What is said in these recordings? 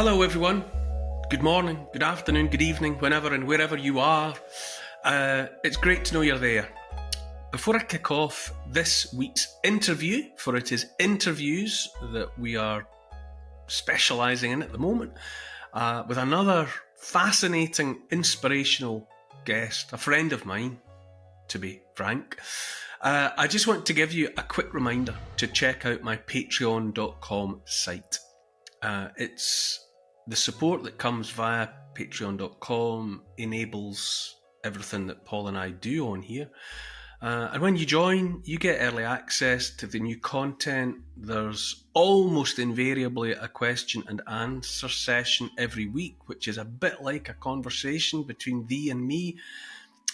Hello everyone, good morning, good afternoon, good evening, whenever and wherever you are. It's great to know you're there. Before I kick off this week's interview, for it is interviews that we are specialising in at the moment, with another fascinating, inspirational guest, a friend of mine, to be frank. I just want to give you a quick reminder to check out my patreon.com site. It's the support that comes via patreon.com enables everything that Paul and I do on here. And when you join, you get early access to the new content. There's almost invariably a question and answer session every week, which is a bit like a conversation between thee and me.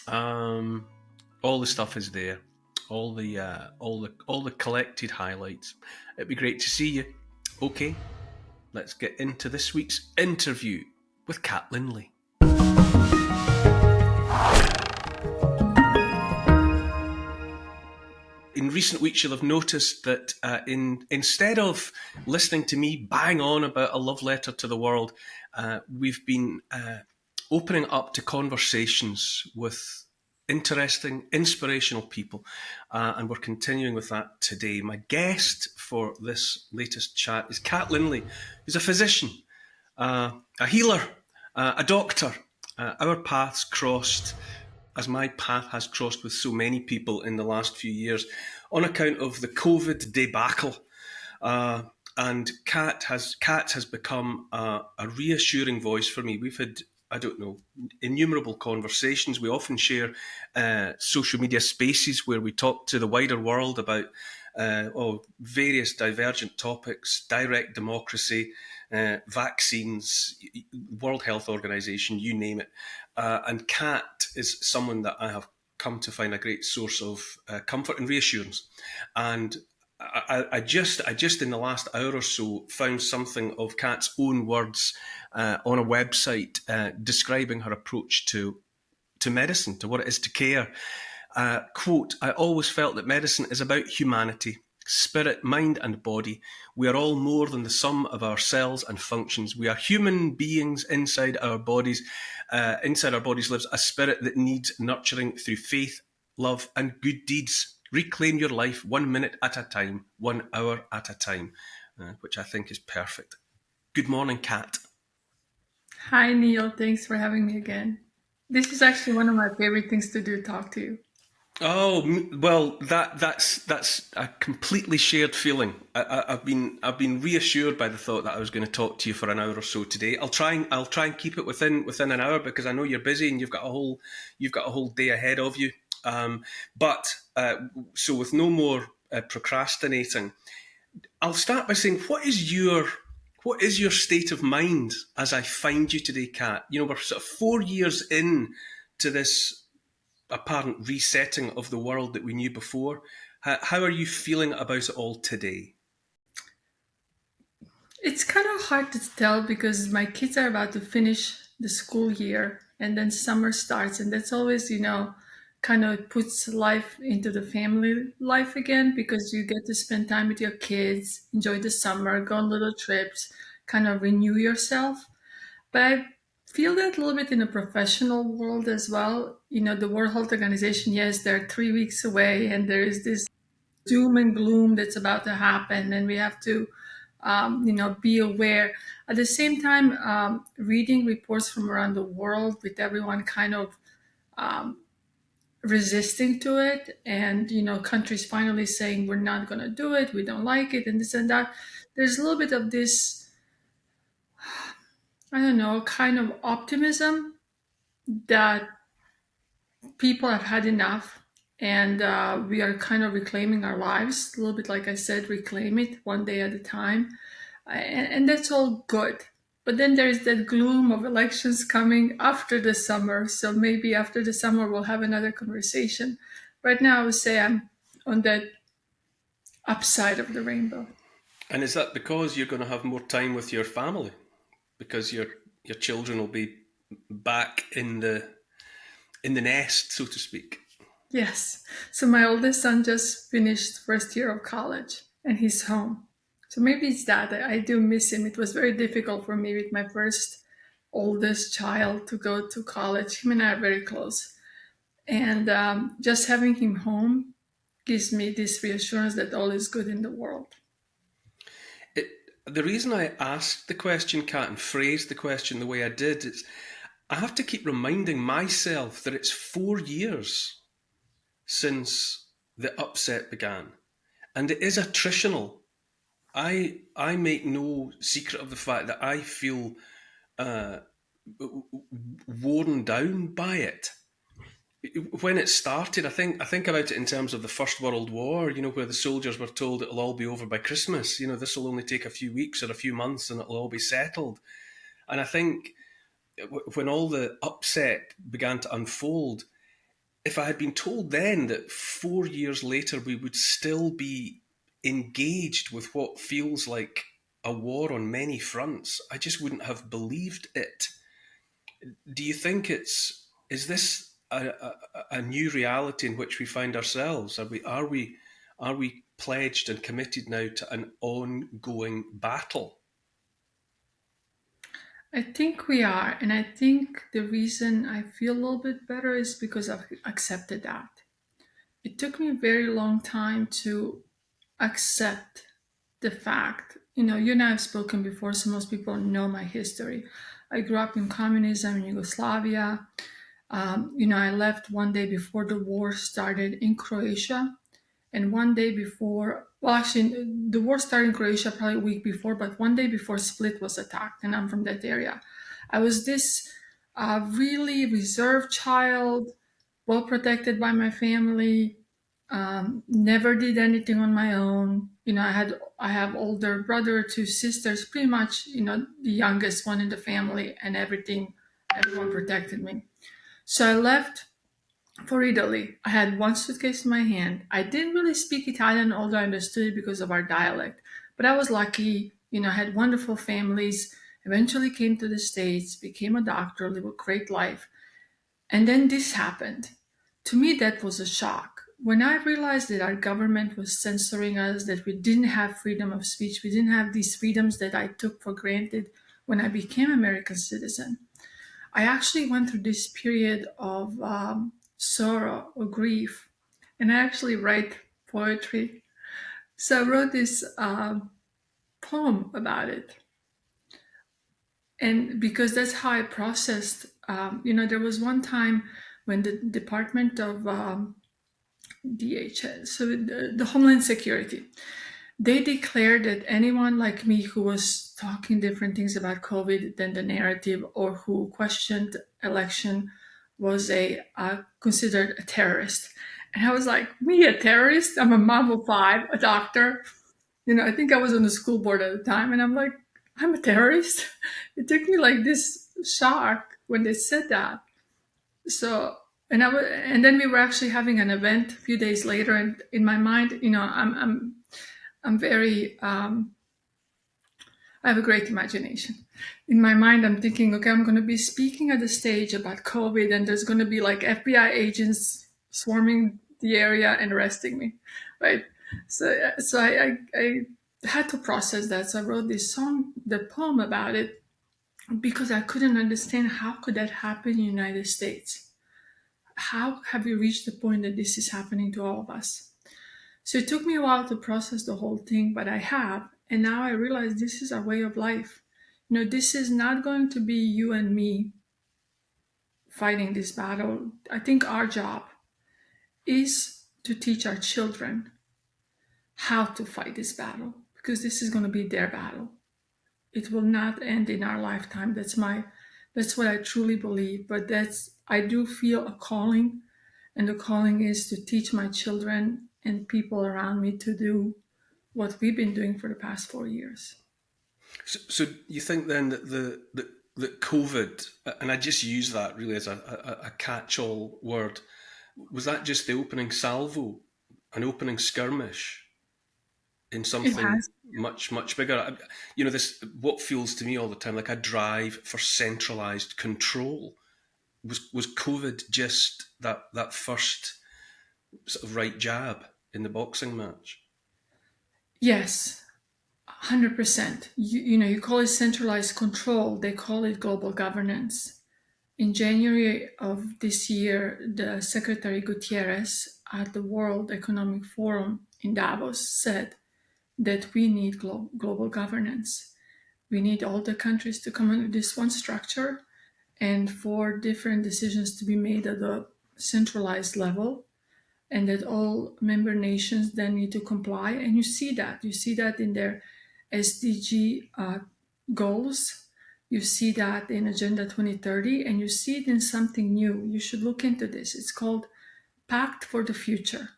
All the stuff is there. All the collected highlights. It'd be great to see you. Okay, let's get into this week's interview with Kat Lindley. In recent weeks, you'll have noticed that instead of listening to me bang on about a love letter to the world, we've been opening up to conversations with interesting, inspirational people, and we're continuing with that today. My guest for this latest chat is Kat Lindley, who's a physician, a healer, a doctor. Our paths crossed, as my path has crossed with so many people in the last few years, on account of the COVID debacle. And Kat has become a reassuring voice for me. We've had, innumerable conversations. We often share social media spaces where we talk to the wider world about various divergent topics, direct democracy, vaccines, World Health Organization, you name it. And Kat is someone that I have come to find a great source of comfort and reassurance. And I just in the last hour or so found something of Kat's own words on a website describing her approach to medicine, to what it is to care. Quote, "I always felt that medicine is about humanity, spirit, mind and body. We are all more than the sum of our cells and functions. We are human beings inside our bodies. Inside our bodies lives a spirit that needs nurturing through faith, love and good deeds. Reclaim your life 1 minute at a time, 1 hour at a time," which I think is perfect. Good morning, Kat. Hi, Neil. Thanks for having me again. This is actually one of my favorite things to do, talk to you. Oh, well, that's a completely shared feeling. I've been reassured by the thought that I was going to talk to you for an hour or so today. I'll try and keep it within an hour, because I know you're busy and you've got a whole day ahead of you. So with no more procrastinating, I'll start by saying, what is your state of mind as I find you today, Kat? You know, we're sort of 4 years in to this apparent resetting of the world that we knew before. How are you feeling about it all today? It's kind of hard to tell because my kids are about to finish the school year and then summer starts, and that's always, kind of puts life into the family life again, because you get to spend time with your kids, enjoy the summer, go on little trips, kind of renew yourself. But I feel that a little bit in the professional world as well. The World Health Organization, yes, they're 3 weeks away, and there is this doom and gloom that's about to happen, and we have to, be aware. At the same time, reading reports from around the world with everyone kind of resisting to it, and countries finally saying we're not going to do it, we don't like it, and this and that. There's a little bit of this, I don't know, kind of optimism that people have had enough, and we are kind of reclaiming our lives a little bit. Like I said, reclaim it one day at a time, and that's all good. But then there's that gloom of elections coming after the summer, so maybe after the summer we'll have another conversation. Right now I would say I'm on that upside of the rainbow. And is that because you're going to have more time with your family, because your children will be back in the nest, so to speak? Yes. So my oldest son just finished first year of college and he's home. So maybe it's that I do miss him. It was very difficult for me with my first oldest child to go to college. Him and I are very close. And just having him home gives me this reassurance that all is good in the world. It, the reason I asked the question, Kat, and phrased the question the way I did is I have to keep reminding myself that it's 4 years since the upset began. And it is attritional. I make no secret of the fact that I feel uh, worn down by it. When it started, I think about it in terms of the First World War. Where the soldiers were told it'll all be over by Christmas. This will only take a few weeks or a few months, and it'll all be settled. And I think when all the upset began to unfold, if I had been told then that 4 years later we would still be engaged with what feels like a war on many fronts, I just wouldn't have believed it. Do you think is this a new reality in which we find ourselves? Are we pledged and committed now to an ongoing battle? I think we are. And I think the reason I feel a little bit better is because I've accepted that. It took me a very long time to accept the fact. You and I have spoken before, so most people know my history. I grew up in communism in Yugoslavia. I left one day before the war started in Croatia. And one day before, well, actually, the war started in Croatia probably a week before, but one day before Split was attacked, and I'm from that area. I was this really reserved child, well protected by my family, never did anything on my own. I have older brother, two sisters, pretty much, the youngest one in the family, and everyone protected me. So I left for Italy. I had one suitcase in my hand. I didn't really speak Italian, although I understood it because of our dialect. But I was lucky. I had wonderful families. Eventually came to the States, became a doctor, lived a great life. And then this happened. To me, that was a shock. When I realized that our government was censoring us, that we didn't have freedom of speech, we didn't have these freedoms that I took for granted when I became American citizen, I actually went through this period of sorrow or grief, and I actually write poetry. So I wrote this poem about it, and because that's how I processed. There was one time when the Department of DHS, so the Homeland Security, they declared that anyone like me who was talking different things about COVID than the narrative or who questioned election was considered a terrorist. And I was like, me, a terrorist? I'm a mom of five, a doctor. I think I was on the school board at the time, and I'm like, I'm a terrorist. It took me like this shock when they said that. So, and then we were actually having an event a few days later, and in my mind, I'm very, I have a great imagination. In my mind, I'm thinking, okay, I'm going to be speaking at the stage about COVID, and there's going to be like FBI agents swarming the area and arresting me, right? So I had to process that. So I wrote this song, the poem about it, because I couldn't understand how could that happen in the United States. How have we reached the point that this is happening to all of us? So it took me a while to process the whole thing, but I have. And now I realize this is our way of life. This is not going to be you and me fighting this battle. I think our job is to teach our children how to fight this battle because this is going to be their battle. It will not end in our lifetime. That's what I truly believe. But I do feel a calling, and the calling is to teach my children and people around me to do what we've been doing for the past 4 years. So you think then that that COVID, and I just use that really as a catch-all word, was that just the opening salvo, an opening skirmish in It something has. much bigger? This what feels to me all the time like a drive for centralized control. Was COVID just that first sort of right jab in the boxing match? Yes, 100%. You call it centralized control, they call it global governance. In January of this year, the Secretary Gutierrez at the World Economic Forum in Davos said that we need global governance. We need all the countries to come under this one structure and for different decisions to be made at a centralized level, and that all member nations then need to comply. And you see that. You see that in their SDG goals. You see that in Agenda 2030, and you see it in something new. You should look into this. It's called Pact for the Future.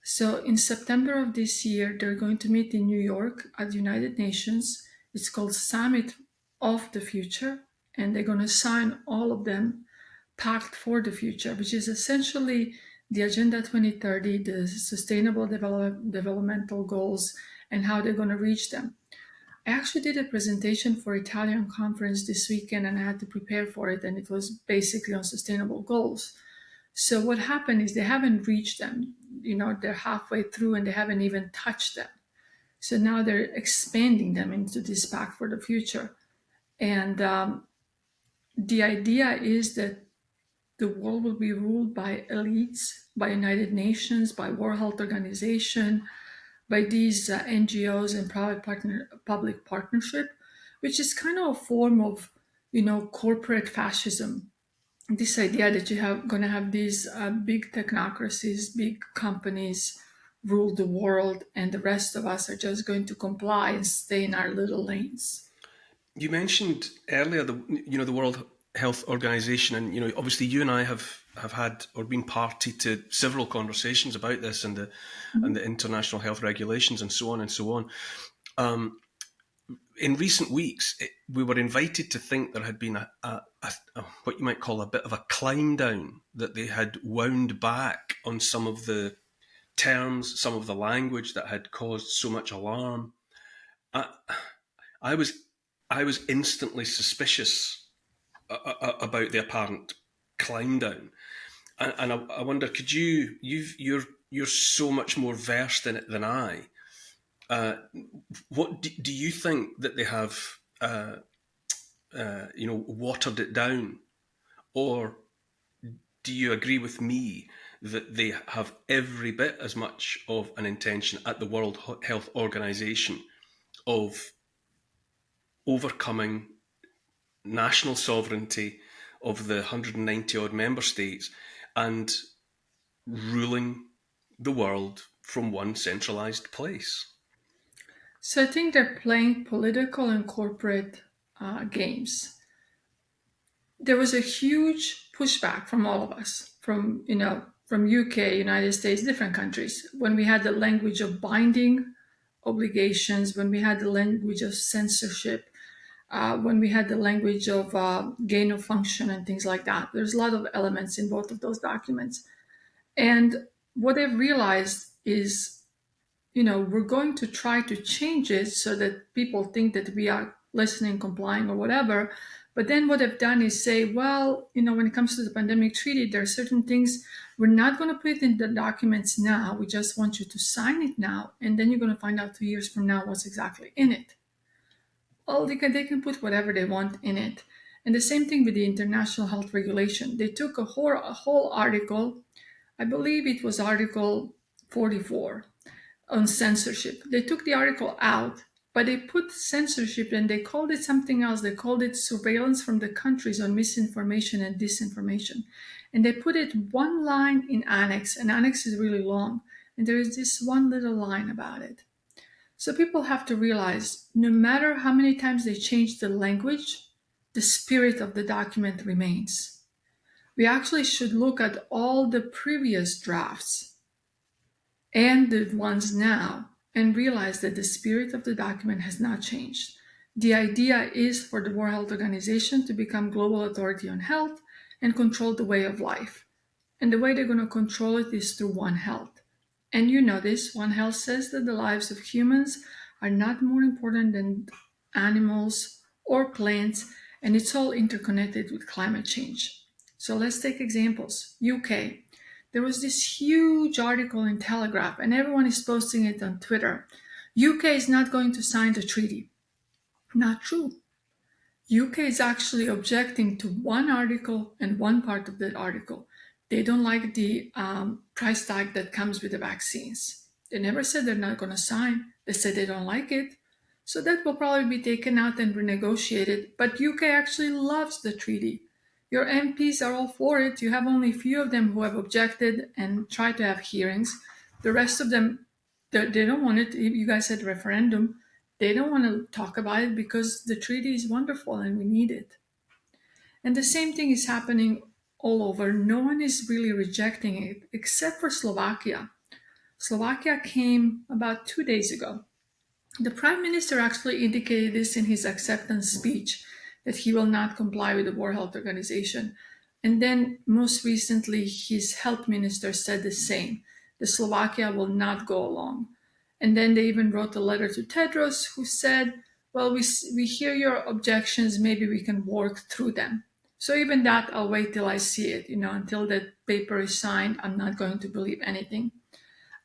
So in September of this year, they're going to meet in New York at the United Nations. It's called Summit of the Future, and they're going to sign all of them Pact for the Future, which is essentially the Agenda 2030, the Sustainable Developmental Goals, and how they're going to reach them. I actually did a presentation for Italian conference this weekend, and I had to prepare for it, and it was basically on sustainable goals. So what happened is they haven't reached them. They're halfway through and they haven't even touched them. So now they're expanding them into this Pact for the Future. And the idea is that the world will be ruled by elites, by United Nations, by World Health Organization, by these NGOs and public partnership, which is kind of a form of, corporate fascism. This idea that going to have these big technocracies, big companies rule the world, and the rest of us are just going to comply and stay in our little lanes. You mentioned earlier the World Health Organization, and obviously you and I have had or been party to several conversations about this and the international health regulations and so on and so on. In recent weeks, we were invited to think there had been a what you might call a bit of a climb down, that they had wound back on some of the terms, some of the language that had caused so much alarm. I was instantly suspicious about the apparent climb down, and I wonder, could you're so much more versed in it than I. What do you think that they have, watered it down, or do you agree with me that they have every bit as much of an intention at the World Health Organization of overcoming national sovereignty of the 190 odd member states and ruling the world from one centralized place? So I think they're playing political and corporate games. There was a huge pushback from all of us, from UK, United States, different countries, when we had the language of binding obligations, when we had the language of censorship, when we had the language of gain of function and things like that. There's a lot of elements in both of those documents. And what I've realized is, we're going to try to change it so that people think that we are listening, complying, or whatever. But then what I've done is say, well, when it comes to the pandemic treaty, there are certain things we're not going to put in the documents now. We just want you to sign it now. And then you're going to find out 2 years from now what's exactly in it. Well, they can put whatever they want in it. And the same thing with the international health regulation. They took a whole article, I believe it was Article 44, on censorship. They took the article out, but they put censorship and they called it something else. They called it surveillance from the countries on misinformation and disinformation. And they put it one line in annex, and annex is really long. And there is this one little line about it. So people have to realize, no matter how many times they change the language, the spirit of the document remains. We actually should look at all the previous drafts and the ones now and realize that the spirit of the document has not changed. The idea is for the World Health Organization to become global authority on health and control the way of life. And the way they're going to control it is through One Health. And this, One Health says that the lives of humans are not more important than animals or plants, and it's all interconnected with climate change. So let's take examples. UK. There was this huge article in Telegraph, and everyone is posting it on Twitter. UK is not going to sign the treaty. Not true. UK is actually objecting to one article and one part of that article. They don't like the price tag that comes with the vaccines. They never said they're not going to sign. They said they don't like it. So that will probably be taken out and renegotiated. But UK actually loves the treaty. Your MPs are all for it. You have only a few of them who have objected and tried to have hearings. The rest of them, they don't want it. You guys had referendum. They don't want to talk about it because the treaty is wonderful and we need it. And the same thing is happening all over. No one is really rejecting it except for Slovakia. Slovakia came about 2 days ago. The prime minister actually indicated this in his acceptance speech that he will not comply with the World Health Organization. And then most recently, his health minister said the same. The Slovakia will not go along. And then they even wrote a letter to Tedros, who said, well, we hear your objections, maybe we can work through them. So even that, I'll wait till I see it. Until that paper is signed, I'm not going to believe anything.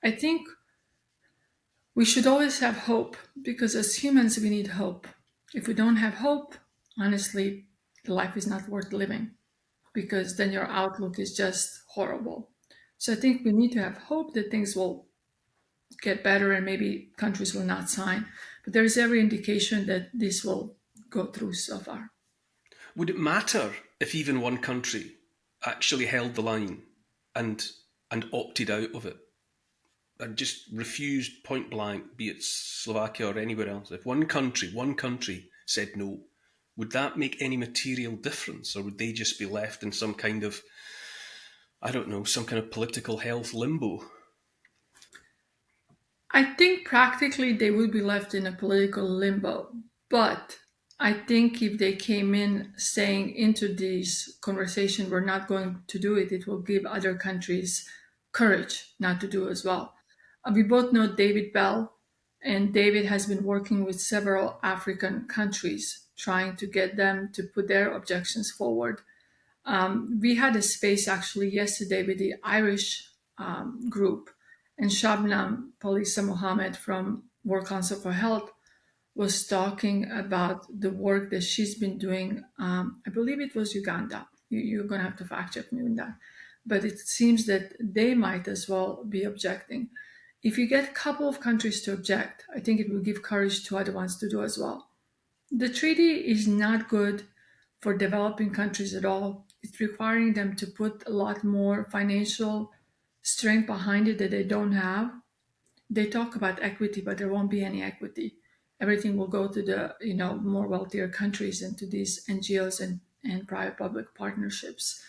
I think we should always have hope because as humans, we need hope. If we don't have hope, honestly, life is not worth living because then your outlook is just horrible. So I think we need to have hope that things will get better and maybe countries will not sign. But there is every indication that this will go through so far. Would it matter if even one country actually held the line and opted out of it and just refused point blank, be it Slovakia or anywhere else? If one country said no, would that make any material difference, or would they just be left in some kind of, I don't know, some kind of political health limbo? I think practically they would be left in a political limbo, but I think if they came in saying into this conversation, we're not going to do it, it will give other countries courage not to do as well. We both know David Bell, and David has been working with several African countries trying to get them to put their objections forward. We had a space actually yesterday with the Irish group, and Shabnam Palisa Mohammed from World Council for Health was talking about the work that she's been doing. I believe it was Uganda. You're going to have to fact check me on that. But it seems that they might as well be objecting. If you get a couple of countries to object, I think it will give courage to other ones to do as well. The treaty is not good for developing countries at all. It's requiring them to put a lot more financial strength behind it that they don't have. They talk about equity, but there won't be any equity. Everything will go to the more wealthier countries and to these NGOs and private public partnerships.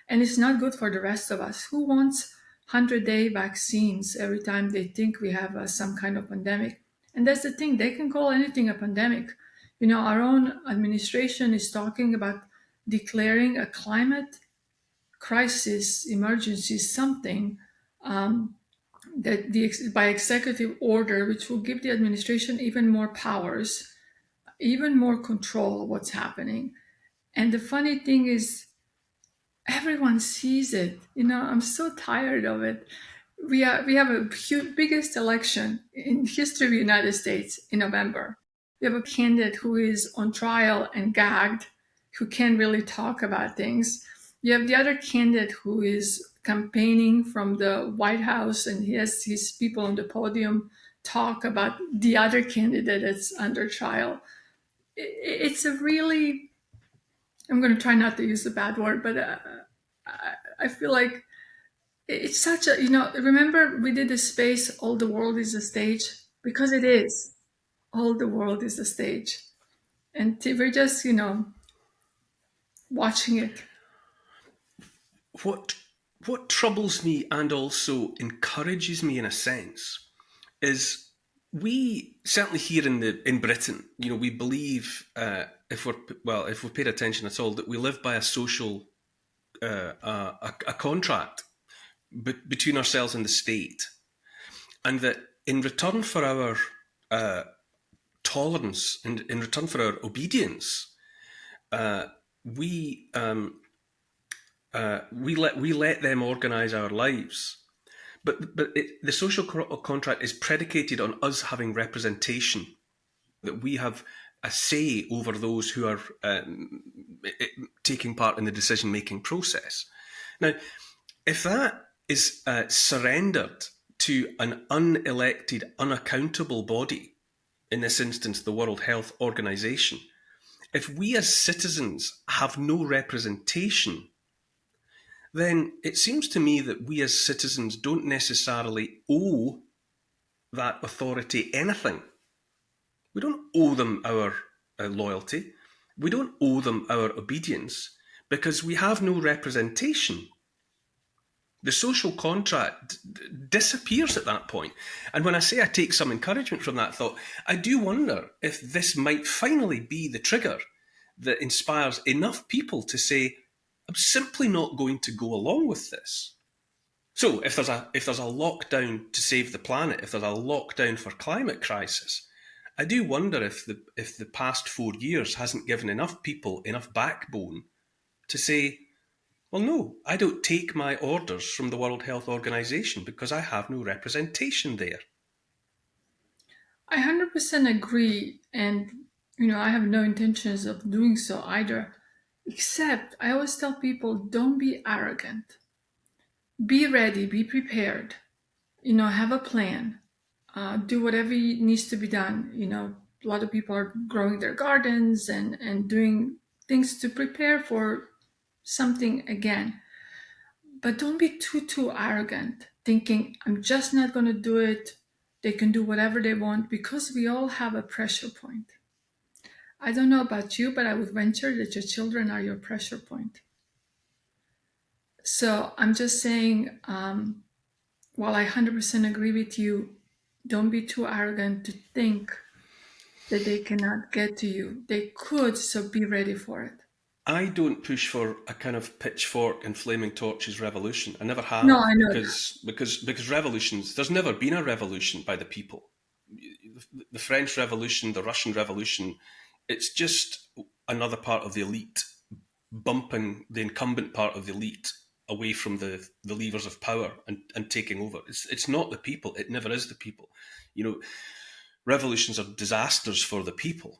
And it's not good for the rest of us. Who wants 100-day vaccines every time they think we have some kind of pandemic? And that's the thing, they can call anything a pandemic. Our own administration is talking about declaring a climate crisis, emergency, something that by executive order, which will give the administration even more powers, even more control of what's happening. And the funny thing is, everyone sees it. I'm so tired of it. We have a biggest election in history of the United States in November. We have a candidate who is on trial and gagged, who can't really talk about things. You have the other candidate who is campaigning from the White House, and he has his people on the podium talk about the other candidate that's under trial. It's a really, I'm going to try not to use the bad word, but I feel like it's such a, remember we did the space, all the world is a stage, because it is. All the world is a stage. And we're just, watching it. What troubles me and also encourages me in a sense is we certainly here in Britain, we believe if we've paid attention at all, that we live by a social a contract between ourselves and the state, and that in return for our tolerance and in return for our obedience, we let them organise our lives. the social contract is predicated on us having representation, that we have a say over those who are taking part in the decision making process. Now, if that is surrendered to an unelected, unaccountable body, in this instance, the World Health Organization, if we as citizens have no representation, then it seems to me that we as citizens don't necessarily owe that authority anything. We don't owe them our loyalty. We don't owe them our obedience because we have no representation. The social contract disappears at that point. And when I say I take some encouragement from that thought, I do wonder if this might finally be the trigger that inspires enough people to say, I'm simply not going to go along with this. So if there's a lockdown to save the planet, if there's a lockdown for climate crisis, I do wonder if the past 4 years hasn't given enough people enough backbone to say, well, no, I don't take my orders from the World Health Organization because I have no representation there. I 100% agree. And, I have no intentions of doing so either. Except I always tell people, don't be arrogant. Be ready, be prepared. Have a plan. Do whatever needs to be done. A lot of people are growing their gardens and doing things to prepare for something again. But don't be too arrogant, thinking, I'm just not going to do it. They can do whatever they want, because we all have a pressure point. I don't know about you, but I would venture that your children are your pressure point. So I'm just saying, while I 100% agree with you, don't be too arrogant to think that they cannot get to you. They could, so be ready for it. I don't push for a kind of pitchfork and flaming torches revolution. I never No, have, I know that. because revolutions, there's never been a revolution by the people. The French Revolution, the Russian Revolution, it's just another part of the elite bumping the incumbent part of the elite away from the levers of power and taking over. It's not the people. It never is the people. Revolutions are disasters for the people.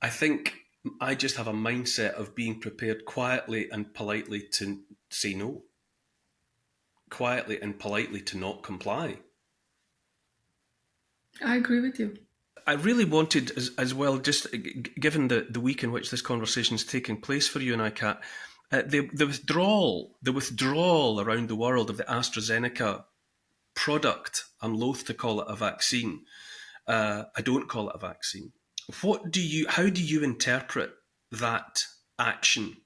I think I just have a mindset of being prepared quietly and politely to say no, quietly and politely to not comply. I agree with you. I really wanted, as well, just given the week in which this conversation is taking place for you and I, Kat, the withdrawal around the world of the AstraZeneca product. I'm loath to call it a vaccine. I don't call it a vaccine. How do you interpret that action,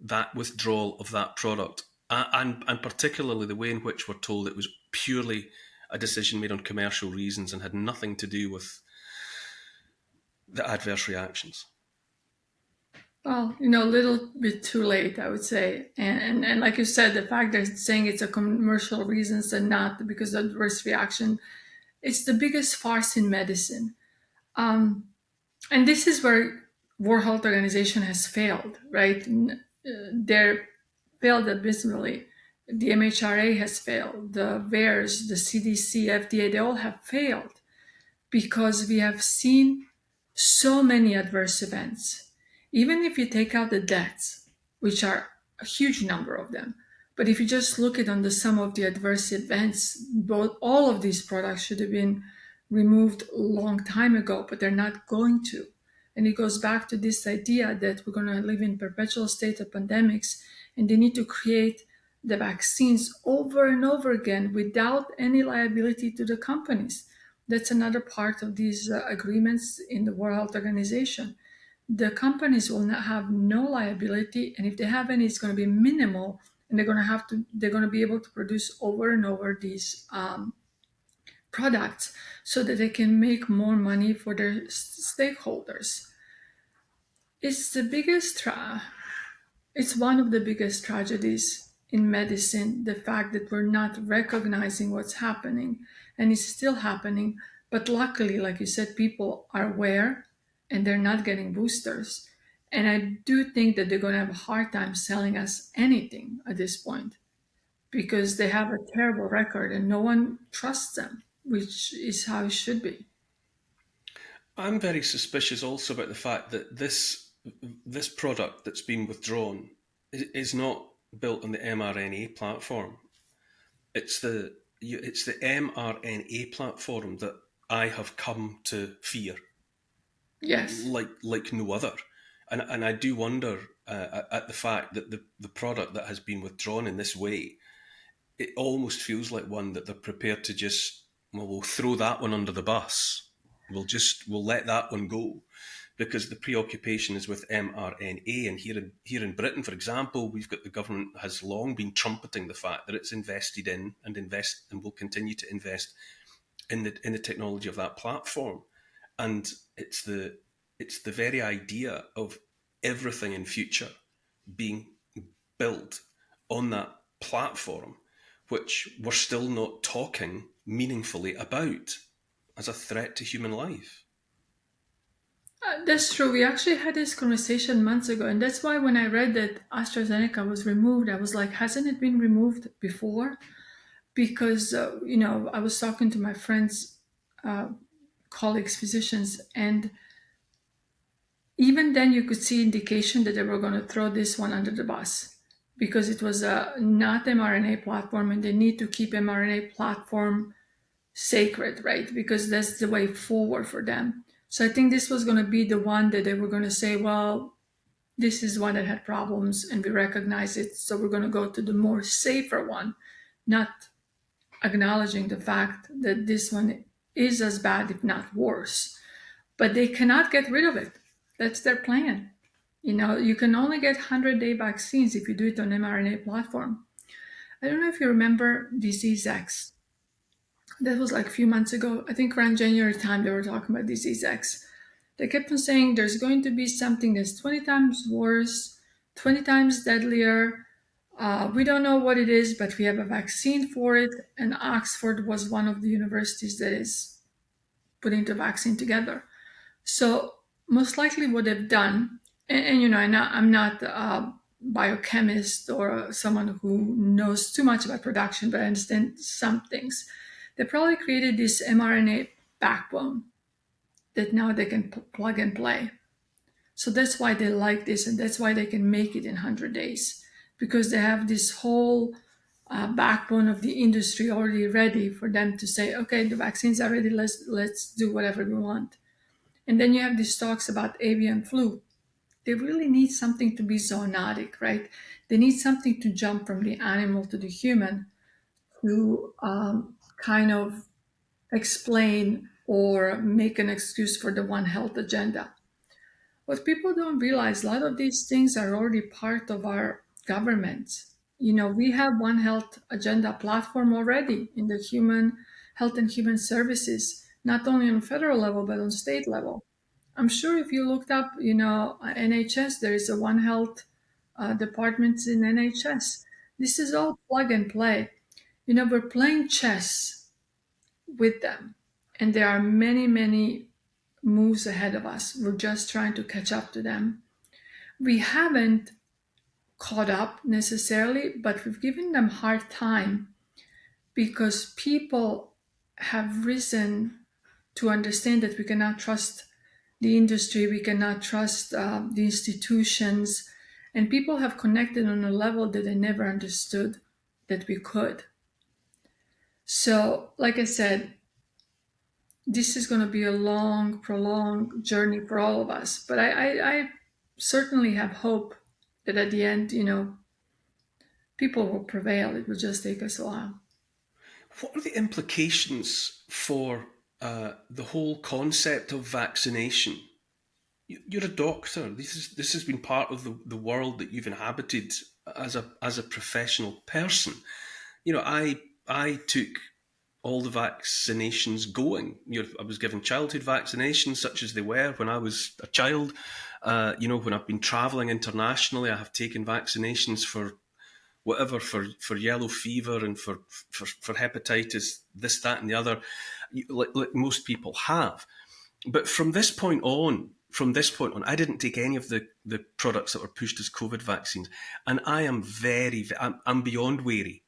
that withdrawal of that product, and particularly the way in which we're told it was purely a decision made on commercial reasons and had nothing to do with the adverse reactions? Well, a little bit too late, I would say. And like you said, the fact that it's saying it's a commercial reasons and not because of adverse reaction, it's the biggest farce in medicine. And this is where World Health Organization has failed, right? They're failed abysmally. The MHRA has failed. The VAERS, the CDC, FDA, they all have failed because we have seen so many adverse events. Even if you take out the deaths, which are a huge number of them, but if you just look at on the sum of the adverse events, all of these products should have been removed a long time ago, but they're not going to. And it goes back to this idea that we're going to live in perpetual state of pandemics, and they need to create the vaccines over and over again without any liability to the companies. That's another part of these agreements in the World Health Organization. The companies will not have no liability, and if they have any, it's going to be minimal, and they're going to be able to produce over and over these products so that they can make more money for their stakeholders. It's one of the biggest tragedies in medicine, the fact that we're not recognizing what's happening, and it's still happening. But luckily, like you said, people are aware and they're not getting boosters. And I do think that they're going to have a hard time selling us anything at this point. because they have a terrible record and no one trusts them, which is how it should be. I'm very suspicious also about the fact that this product that's been withdrawn is not built on the mRNA platform. It's the mRNA platform that I have come to fear, Yes. like no other, and I do wonder at the fact that the product that has been withdrawn in this way, it almost feels like one that they're prepared to just, well, we'll throw that one under the bus. We'll let that one go, because the preoccupation is with mRNA. And here in Britain, for example, we've got the government has long been trumpeting the fact that it's invested in and will continue to invest in the technology of that platform. And it's the very idea of everything in future being built on that platform, which we're still not talking meaningfully about as a threat to human life. That's true. We actually had this conversation months ago, and that's why when I read that AstraZeneca was removed, I was like, hasn't it been removed before? Because, I was talking to my friends, colleagues, physicians, and even then you could see indication that they were going to throw this one under the bus because it was a not mRNA platform, and they need to keep mRNA platform sacred, right? Because that's the way forward for them. So I think this was going to be the one that they were going to say, well, this is one that had problems and we recognize it. So we're going to go to the more safer one, not acknowledging the fact that this one is as bad, if not worse. But they cannot get rid of it. That's their plan. You can only get 100-day vaccines if you do it on mRNA platform. I don't know if you remember Disease X. That was like a few months ago. I think around January time they were talking about Disease X. They kept on saying there's going to be something that's 20 times worse, 20 times deadlier. We don't know what it is, but we have a vaccine for it. And Oxford was one of the universities that is putting the vaccine together. So most likely what they've done, and I'm not a biochemist or someone who knows too much about production, but I understand some things. They probably created this mRNA backbone that now they can plug and play. So that's why they like this, and that's why they can make it in 100 days, because they have this whole backbone of the industry already ready for them to say, okay, the vaccines are ready, let's do whatever we want. And then you have these talks about avian flu. They really need something to be zoonotic, right? They need something to jump from the animal to the human to kind of explain or make an excuse for the One Health agenda. What people don't realize, a lot of these things are already part of our government. We have One Health agenda platform already in the human health and human services, not only on federal level, but on state level. I'm sure if you looked up, NHS, there is a One Health department in NHS. This is all plug and play. We're playing chess with them, and there are many, many moves ahead of us. We're just trying to catch up to them. We haven't caught up necessarily, but we've given them hard time because people have risen to understand that we cannot trust the industry, we cannot trust the institutions, and people have connected on a level that they never understood that we could. So, like I said, this is going to be a long, prolonged journey for all of us. But I certainly have hope that at the end, people will prevail. It will just take us a while. What are the implications for the whole concept of vaccination? You're a doctor. This has been part of the world that you've inhabited as a professional person. I took all the vaccinations going. I was given childhood vaccinations, such as they were when I was a child. When I've been travelling internationally, I have taken vaccinations for whatever, for yellow fever and for hepatitis, this, that, and the other, like most people have. But from this point on, I didn't take any of the products that were pushed as COVID vaccines, and I am I'm beyond wary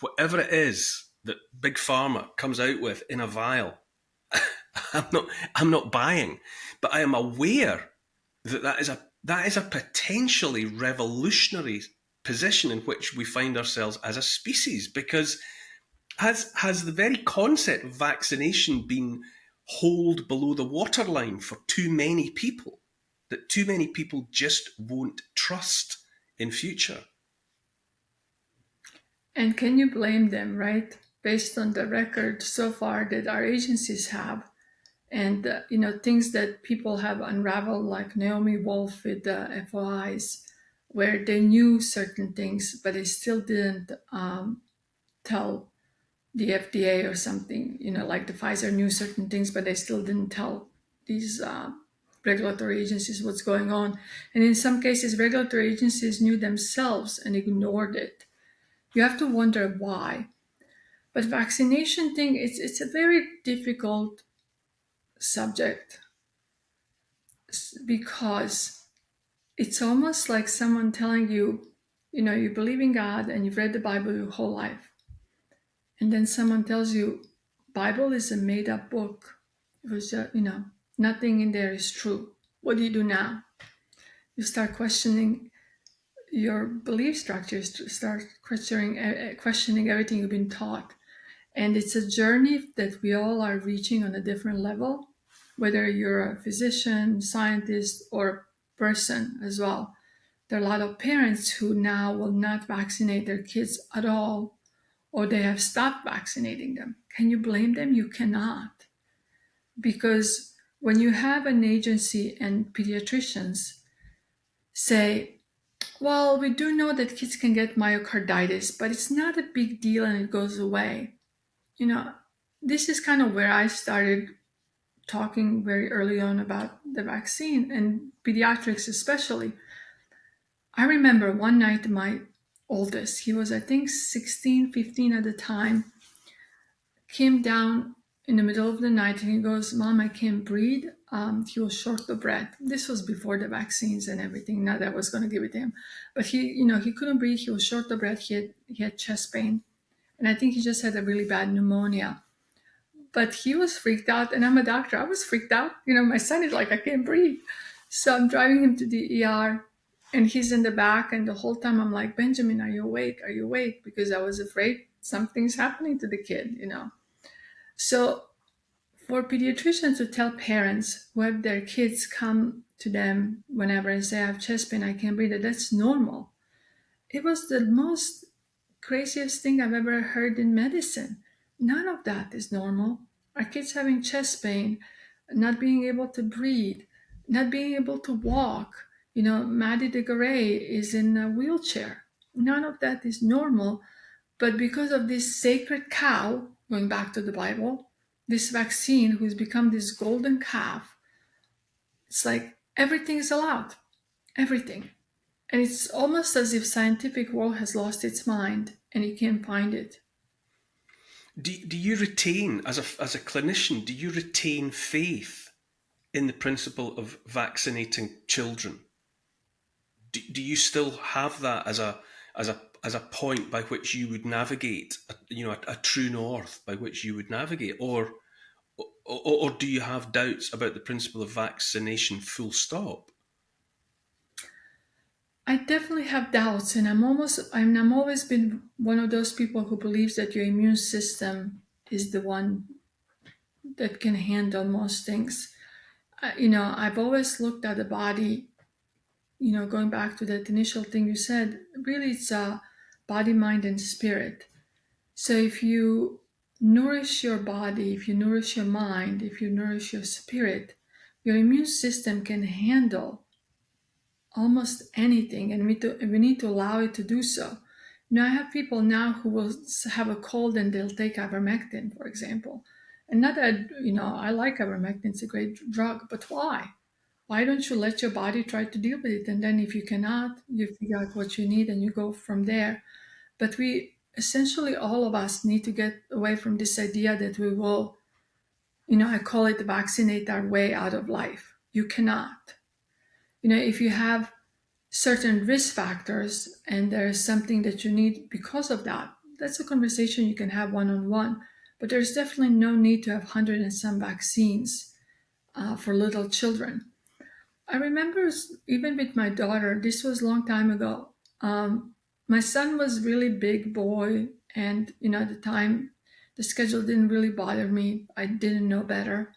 whatever it is that Big Pharma comes out with in a vial, I'm not buying, but I am aware that that is a potentially revolutionary position in which we find ourselves as a species, because has the very concept of vaccination been holed below the waterline for too many people, that too many people just won't trust in future? And can you blame them, right? Based on the record so far that our agencies have, and things that people have unraveled, like Naomi Wolf with the FOIs, where they knew certain things, but they still didn't tell the FDA or something. Like the Pfizer knew certain things, but they still didn't tell these regulatory agencies what's going on. And in some cases, regulatory agencies knew themselves and ignored it. You have to wonder why. But vaccination thing, it's a very difficult subject because it's almost like someone telling you, you believe in God and you've read the Bible your whole life. And then someone tells you, Bible is a made up book. It was just, nothing in there is true. What do you do now? You start questioning your belief structures, start questioning everything you've been taught. And it's a journey that we all are reaching on a different level, whether you're a physician, scientist, or person as well. There are a lot of parents who now will not vaccinate their kids at all, or they have stopped vaccinating them. Can you blame them? You cannot. Because when you have an agency and pediatricians say, well, we do know that kids can get myocarditis, but it's not a big deal and it goes away. This is kind of where I started talking very early on about the vaccine and pediatrics especially. I remember one night my oldest, he was I think 16, 15 at the time, came down in the middle of the night and he goes, Mom, I can't breathe. He was short of breath. This was before the vaccines and everything. Not that I was going to give it to him. But he couldn't breathe. He was short of breath. He had chest pain. And I think he just had a really bad pneumonia. But he was freaked out, and I'm a doctor. I was freaked out. My son is like, I can't breathe. So I'm driving him to the ER, and he's in the back, and the whole time I'm like, Benjamin, are you awake? Are you awake? Because I was afraid something's happening to the kid, So for pediatricians to tell parents who have their kids come to them whenever and say, I have chest pain, I can't breathe, that's normal. It was the most craziest thing I've ever heard in medicine. None of that is normal. Our kids having chest pain, not being able to breathe, not being able to walk. Maddie DeGaray is in a wheelchair. None of that is normal. But because of this sacred cow, going back to the Bible, this vaccine who's become this golden calf, it's like everything is allowed. Everything. And it's almost as if scientific world has lost its mind and you can't find it. Do you retain, as a clinician, do you retain faith in the principle of vaccinating children? Do you still have that as a point by which you would navigate, a true north by which you would navigate, or do you have doubts about the principle of vaccination full stop? I definitely have doubts, and I'm always been one of those people who believes that your immune system is the one that can handle most things. I've always looked at the body, going back to that initial thing you said, really it's a body, mind, and spirit. So if you nourish your body, if you nourish your mind, if you nourish your spirit, your immune system can handle almost anything, and we need to allow it to do so. I have people now who will have a cold and they'll take ivermectin, for example. And not that, I like ivermectin, it's a great drug, but why? Why don't you let your body try to deal with it? And then if you cannot, you figure out what you need and you go from there. But we essentially, all of us need to get away from this idea that we will, I call it vaccinate our way out of life. You cannot. If you have certain risk factors and there's something that you need because of that, that's a conversation you can have one-on-one. But there's definitely no need to have 100 and some vaccines for little children. I remember even with my daughter, this was a long time ago. My son was really big boy, and at the time, the schedule didn't really bother me. I didn't know better.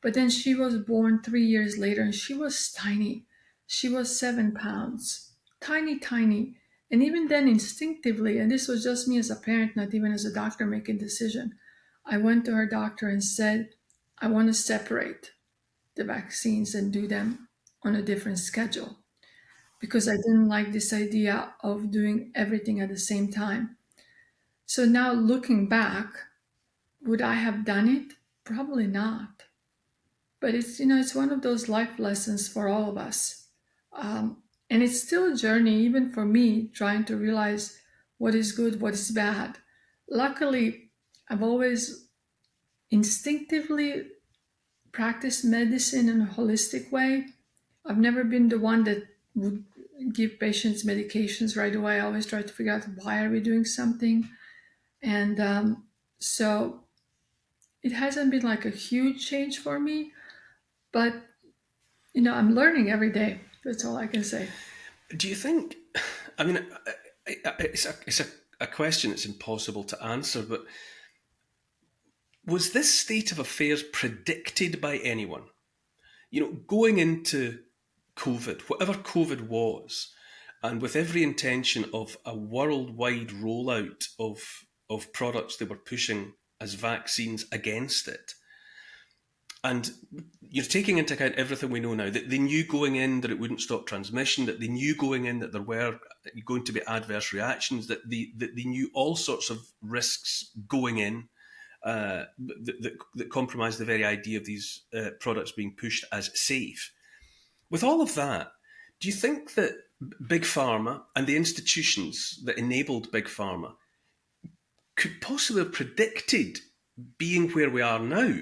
But then she was born 3 years later, and she was tiny. She was 7 pounds, tiny, tiny. And even then, instinctively, and this was just me as a parent, not even as a doctor making decision, I went to her doctor and said, I want to separate the vaccines and do them on a different schedule because I didn't like this idea of doing everything at the same time. So now looking back, would I have done it? Probably not. But it's one of those life lessons for all of us. And it's still a journey, even for me, trying to realize what is good, what is bad. Luckily, I've always instinctively practiced medicine in a holistic way. I've never been the one that would give patients medications right away. I always try to figure out why are we doing something. And so it hasn't been like a huge change for me, but I'm learning every day. That's all I can say. Do you think? I mean, it's a question that's impossible to answer. But was this state of affairs predicted by anyone? Going into COVID, whatever COVID was, and with every intention of a worldwide rollout of products they were pushing as vaccines against it. And you're taking into account everything we know now, that they knew going in that it wouldn't stop transmission, that they knew going in that there were going to be adverse reactions, that they knew all sorts of risks going in that compromised the very idea of these products being pushed as safe. With all of that, do you think that Big Pharma and the institutions that enabled Big Pharma could possibly have predicted being where we are now,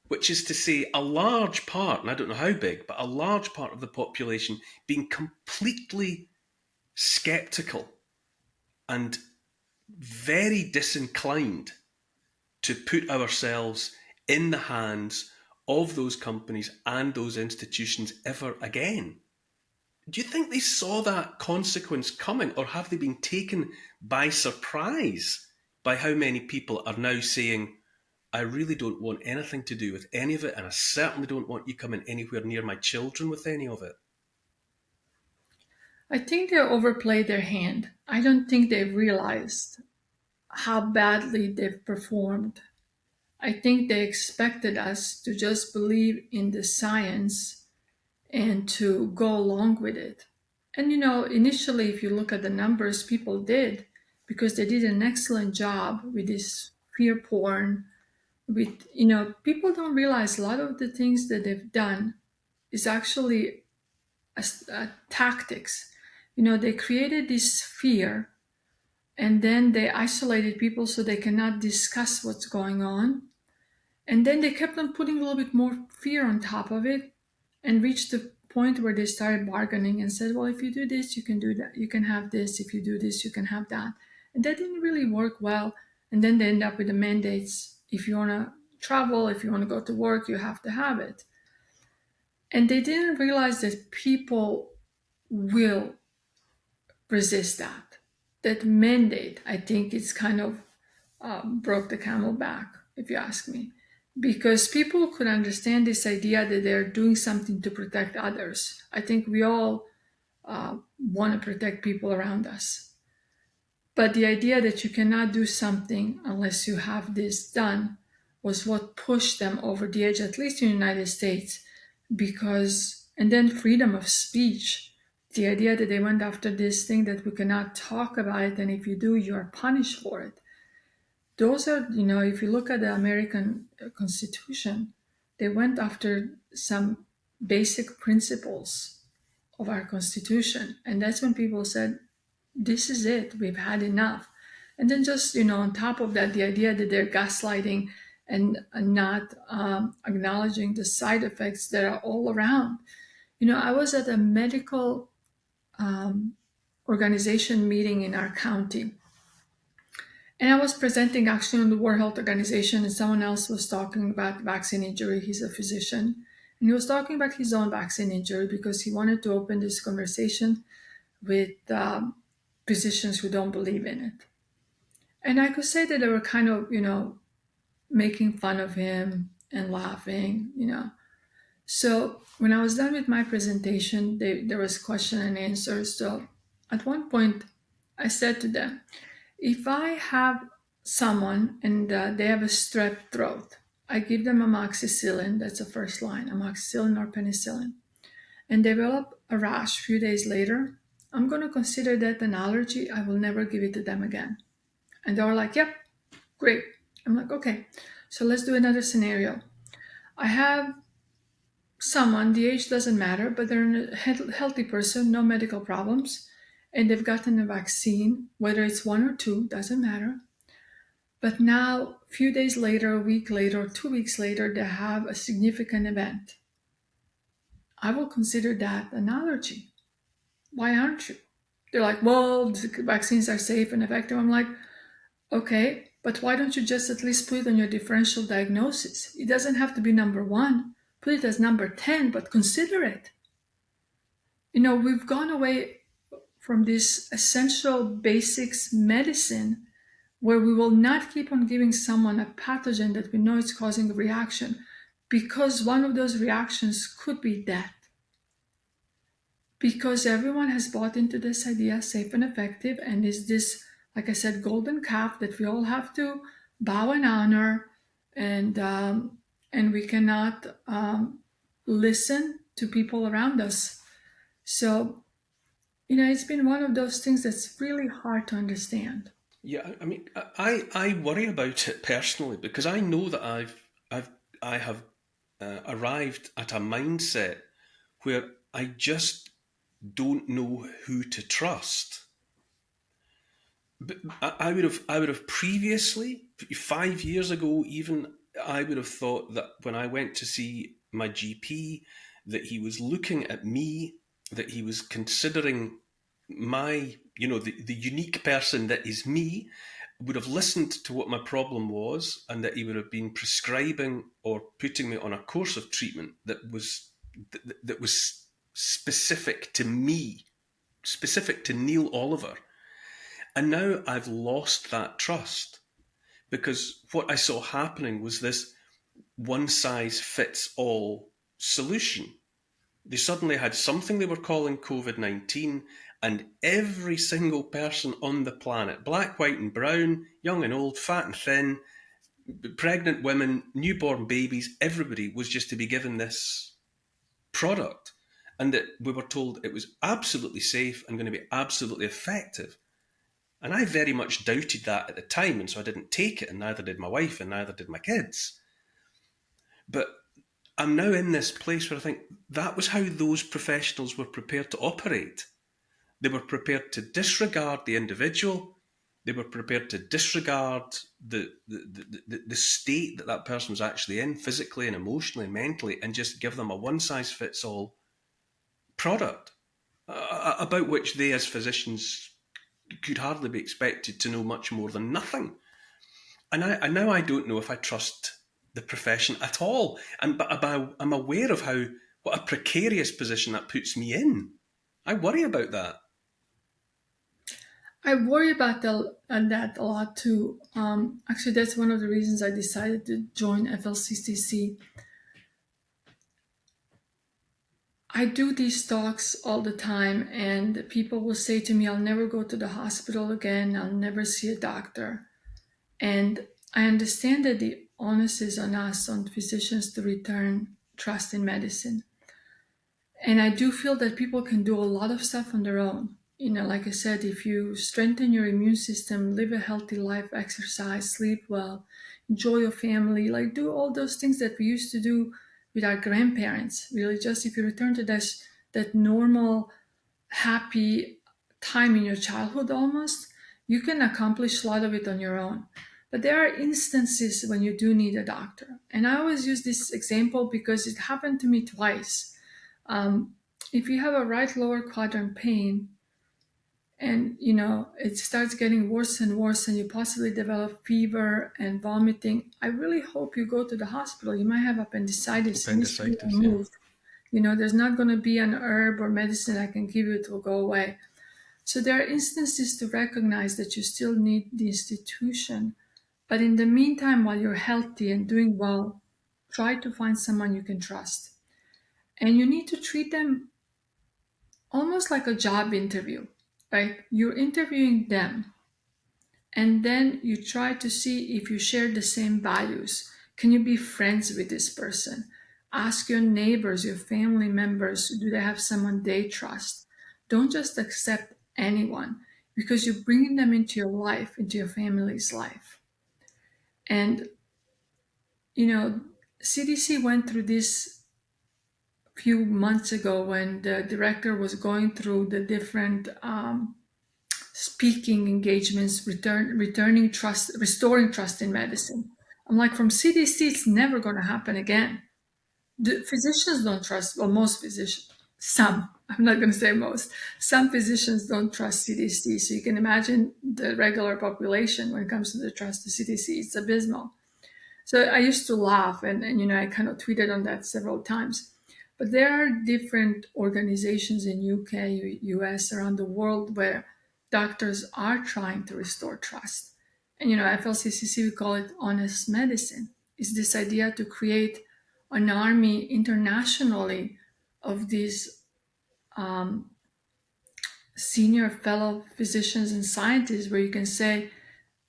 which is to say, a large part, and I don't know how big, but a large part of the population being completely skeptical and very disinclined to put ourselves in the hands of those companies and those institutions ever again? Do you think they saw that consequence coming, or have they been taken by surprise by how many people are now saying, I really don't want anything to do with any of it, and I certainly don't want you coming anywhere near my children with any of it? I think they overplayed their hand. I don't think they realized how badly they've performed. I think they expected us to just believe in the science and to go along with it. And initially, if you look at the numbers, people did because they did an excellent job with this fear porn. With people don't realize a lot of the things that they've done is actually tactics. They created this fear and then they isolated people so they cannot discuss what's going on. And then they kept on putting a little bit more fear on top of it and reached the point where they started bargaining and said, well, if you do this, you can do that. You can have this. If you do this, you can have that. And that didn't really work well. And then they end up with the mandates. If you want to travel, if you want to go to work, you have to have it. And they didn't realize that people will resist that. That mandate, I think it's kind of broke the camel back, if you ask me, because people could understand this idea that they're doing something to protect others. I think we all want to protect people around us. But the idea that you cannot do something unless you have this done was what pushed them over the edge, at least in the United States, and then freedom of speech, the idea that they went after this thing that we cannot talk about it, and if you do, you are punished for it. Those are, if you look at the American Constitution, they went after some basic principles of our Constitution. And that's when people said, this is it, we've had enough. And then just, on top of that, the idea that they're gaslighting and not acknowledging the side effects that are all around. I was at a medical organization meeting in our county. And I was presenting actually on the World Health Organization, and someone else was talking about vaccine injury. He's a physician. And he was talking about his own vaccine injury because he wanted to open this conversation with physicians who don't believe in it. And I could say that they were kind of, making fun of him and laughing. So when I was done with my presentation, there was question and answer. So at one point, I said to them, if I have someone and they have a strep throat, I give them amoxicillin, that's the first line, amoxicillin or penicillin, and develop a rash a few days later, I'm going to consider that an allergy. I will never give it to them again. And they were like, yep, great. I'm like, okay, so let's do another scenario. I have someone, the age doesn't matter, but they're a healthy person, no medical problems, and they've gotten a vaccine, whether it's one or two, doesn't matter. But now, a few days later, a week later, 2 weeks later, they have a significant event. I will consider that an allergy. Why aren't you? They're like, well, the vaccines are safe and effective. I'm like, okay, but why don't you just at least put it on your differential diagnosis? It doesn't have to be number one. Put it as number 10, but consider it. We've gone away from this essential basics medicine where we will not keep on giving someone a pathogen that we know is causing a reaction because one of those reactions could be death. Because everyone has bought into this idea, safe and effective, and is this, like I said, golden calf that we all have to bow and honor, and we cannot listen to people around us. So, it's been one of those things that's really hard to understand. Yeah, I mean, I worry about it personally because I know that I have arrived at a mindset where I just don't know who to trust. But I would have previously, 5 years ago, even I would have thought that when I went to see my GP, that he was looking at me, that he was considering my, the unique person that is me, would have listened to what my problem was, and that he would have been prescribing or putting me on a course of treatment that was specific to me, specific to Neil Oliver. And now I've lost that trust because what I saw happening was this one size fits all solution. They suddenly had something they were calling COVID-19, and every single person on the planet, black, white, and brown, young and old, fat and thin, pregnant women, newborn babies, everybody was just to be given this product. And that we were told it was absolutely safe and going to be absolutely effective. And I very much doubted that at the time, and so I didn't take it, and neither did my wife, and neither did my kids. But I'm now in this place where I think that was how those professionals were prepared to operate. They were prepared to disregard the individual. They were prepared to disregard the state that person was actually in, physically and emotionally and mentally, and just give them a one-size-fits-all product about which they, as physicians, could hardly be expected to know much more than nothing. And now I don't know if I trust the profession at all. But I'm aware of what a precarious position that puts me in. I worry about that. I worry about that a lot too. Actually, that's one of the reasons I decided to join FLCCC. I do these talks all the time, and people will say to me, I'll never go to the hospital again, I'll never see a doctor. And I understand that the onus is on us, on physicians, to return trust in medicine. And I do feel that people can do a lot of stuff on their own. Like I said, if you strengthen your immune system, live a healthy life, exercise, sleep well, enjoy your family, like do all those things that we used to do with our grandparents. Really, just if you return to that normal, happy time in your childhood almost, you can accomplish a lot of it on your own. But there are instances when you do need a doctor. And I always use this example because it happened to me twice. If you have a right lower quadrant pain and it starts getting worse and worse, and you possibly develop fever and vomiting, I really hope you go to the hospital. You might have appendicitis. It needs to be Appendicitis, yeah. removed. There's not going to be an herb or medicine I can give you, it will go away. So there are instances to recognize that you still need the institution. But in the meantime, while you're healthy and doing well, try to find someone you can trust. And you need to treat them almost like a job interview, right? You're interviewing them, and then you try to see if you share the same values. Can you be friends with this person? Ask your neighbors, your family members, do they have someone they trust? Don't just accept anyone, because you're bringing them into your life, into your family's life. And, CDC went through this few months ago when the director was going through the different speaking engagements, returning trust, restoring trust in medicine. I'm like, from CDC, it's never going to happen again. The physicians don't trust, well, most physicians, some, I'm not going to say most, some physicians don't trust CDC. So you can imagine the regular population when it comes to the trust of CDC, it's abysmal. So I used to laugh, and I kind of tweeted on that several times. But there are different organizations in UK, US, around the world where doctors are trying to restore trust. And FLCCC, we call it honest medicine. It's this idea to create an army internationally of these senior fellow physicians and scientists where you can say,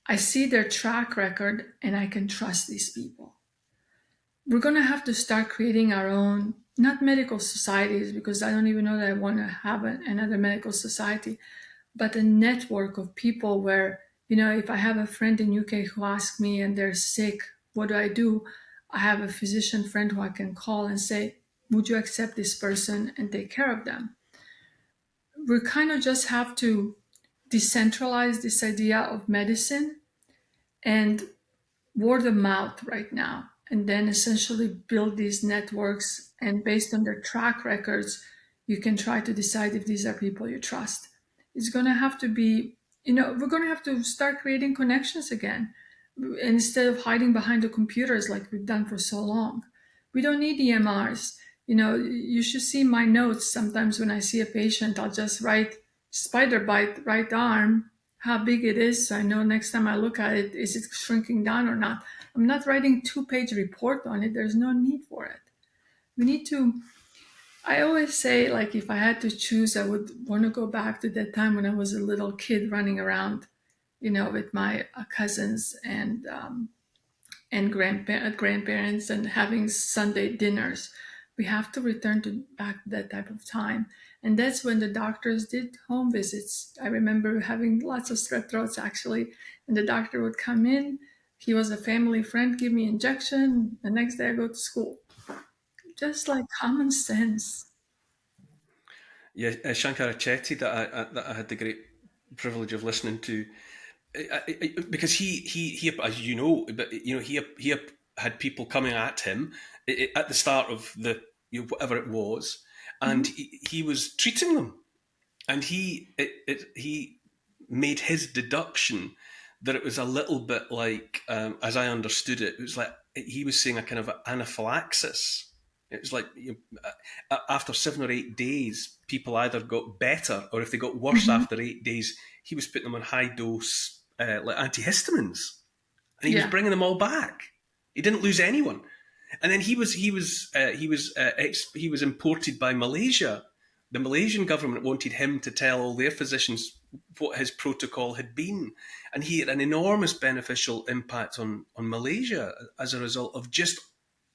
I see their track record and I can trust these people. We're going to have to start creating our own, not medical societies, because I don't even know that I want to have another medical society, but a network of people where, if I have a friend in UK who asks me and they're sick, what do? I have a physician friend who I can call and say, would you accept this person and take care of them? We kind of just have to decentralize this idea of medicine and word of mouth right now, and then essentially build these networks, and based on their track records, you can try to decide if these are people you trust. It's going to have to be, we're going to have to start creating connections again, instead of hiding behind the computers like we've done for so long. We don't need EMRs. You should see my notes. Sometimes when I see a patient, I'll just write spider bite right arm, how big it is, so I know next time I look at it, is it shrinking down or not? I'm not writing 2-page report on it. There's no need for it. We need to, I always say, like, if I had to choose, I would want to go back to that time when I was a little kid running around, with my cousins and grandparents and having Sunday dinners. We have to return to back to that type of time. And that's when the doctors did home visits. I remember having lots of strep throats, actually, and the doctor would come in. He was a family friend, give me injection. The next day I go to school. Just like common sense. Yeah, Shankara Chetty that I had the great privilege of listening to, because he as you know, but he had people coming at him at the start of the whatever it was, and Mhm. he was treating them, and he made his deduction that it was a little bit like, as I understood it, it was like he was saying a kind of anaphylaxis. It was like after 7 or 8 days, people either got better, or if they got worse Mhm. after 8 days, he was putting them on high dose like antihistamines, and he was Yeah. bringing them all back. He didn't lose anyone. And then he was imported by Malaysia. The Malaysian government wanted him to tell all their physicians what his protocol had been, and he had an enormous beneficial impact on Malaysia as a result of just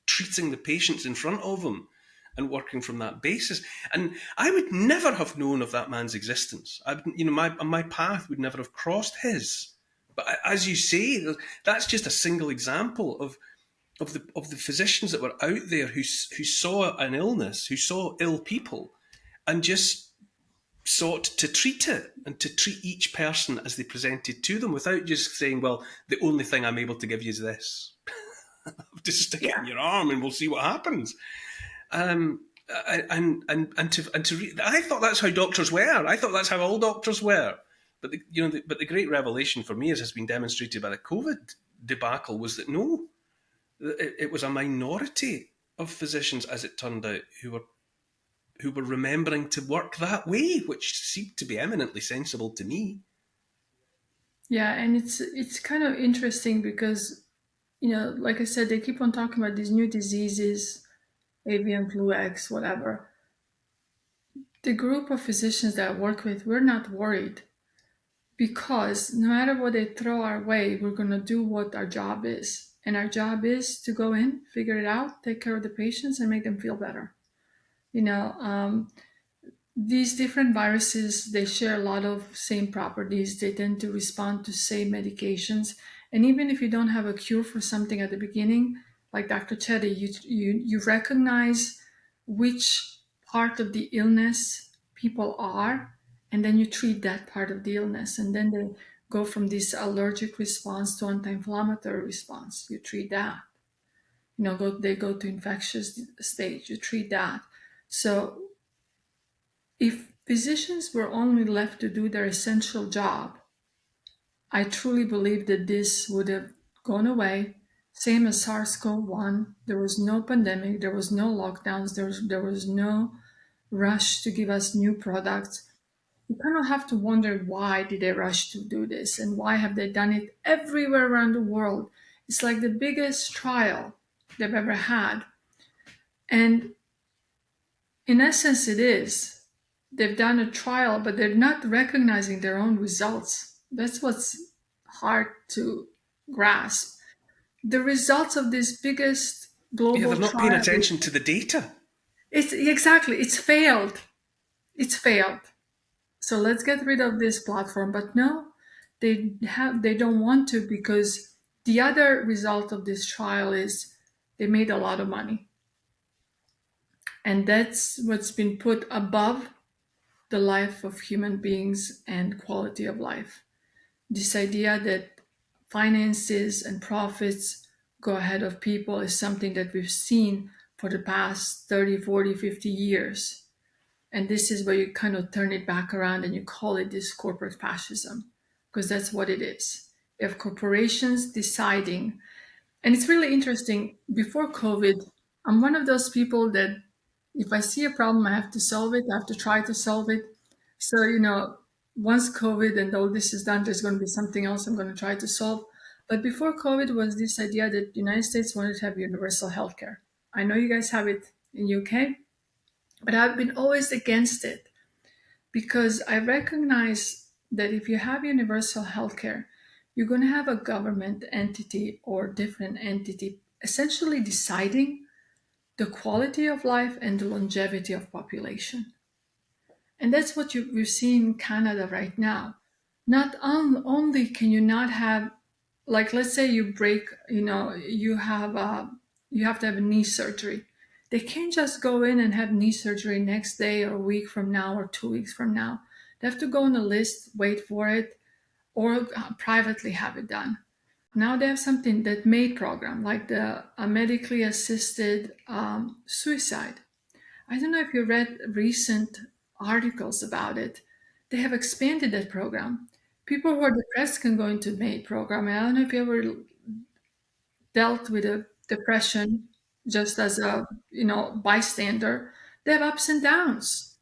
treating the patients in front of him and working from that basis. And I would never have known of that man's existence. My path would never have crossed his. But as you say, that's just a single example of the physicians that were out there who saw an illness, who saw ill people, and just sought to treat it and to treat each person as they presented to them, without just saying, "Well, the only thing I'm able to give you is this. Just stick it in Yeah. your arm, and we'll see what happens." I thought that's how doctors were. I thought that's how all doctors were. But but the great revelation for me, as has been demonstrated by the COVID debacle, was that no, it was a minority of physicians, as it turned out, who were remembering to work that way, which seemed to be eminently sensible to me. Yeah, and it's kind of interesting because like I said, they keep on talking about these new diseases, avian flu X, whatever. The group of physicians that I work with, we're not worried because no matter what they throw our way, we're going to do what our job is. And our job is to go in, figure it out, take care of the patients, and make them feel better. You know, these different viruses, they share a lot of same properties. They tend to respond to same medications. And even if you don't have a cure for something at the beginning, like Dr. Chetty, you recognize which part of the illness people are, and then you treat that part of the illness. And then they go from this allergic response to anti-inflammatory response. You treat that. They go to infectious stage. You treat that. So if physicians were only left to do their essential job, I truly believe that this would have gone away. Same as SARS-CoV-1, there was no pandemic, there was no lockdowns, there was no rush to give us new products. You kind of have to wonder, why did they rush to do this, and why have they done it everywhere around the world? It's like the biggest trial they've ever had. And in essence, it is. They've done a trial, but they're not recognizing their own results. That's what's hard to grasp. The results of this biggest Yeah, global they're not paying trial, attention to the data. it's failed. It's failed. So let's get rid of this platform. But no, they don't want to, because the other result of this trial is they made a lot of money. And that's what's been put above the life of human beings and quality of life. This idea that finances and profits go ahead of people is something that we've seen for the past 30, 40, 50 years. And this is where you kind of turn it back around and you call it this corporate fascism, because that's what it is. You have corporations deciding. And it's really interesting. Before COVID, I'm one of those people that if I see a problem, I have to solve it. I have to try to solve it. So, once COVID and all this is done, there's going to be something else I'm going to try to solve. But before COVID was this idea that the United States wanted to have universal healthcare. I know you guys have it in UK, but I've been always against it because I recognize that if you have universal healthcare, you're going to have a government entity or different entity essentially deciding the quality of life and the longevity of population. And that's what we're seeing in Canada right now. Not only can you not have, like, let's say you break, you have to have a knee surgery. They can't just go in and have knee surgery next day or a week from now or 2 weeks from now. They have to go on a list, wait for it, or privately have it done. Now they have something that MAID program, like the medically assisted suicide. I don't know if you read recent articles about it. They have expanded that program. People who are depressed can go into MAID program. And I don't know if you ever dealt with a depression just as a bystander. They have ups and downs.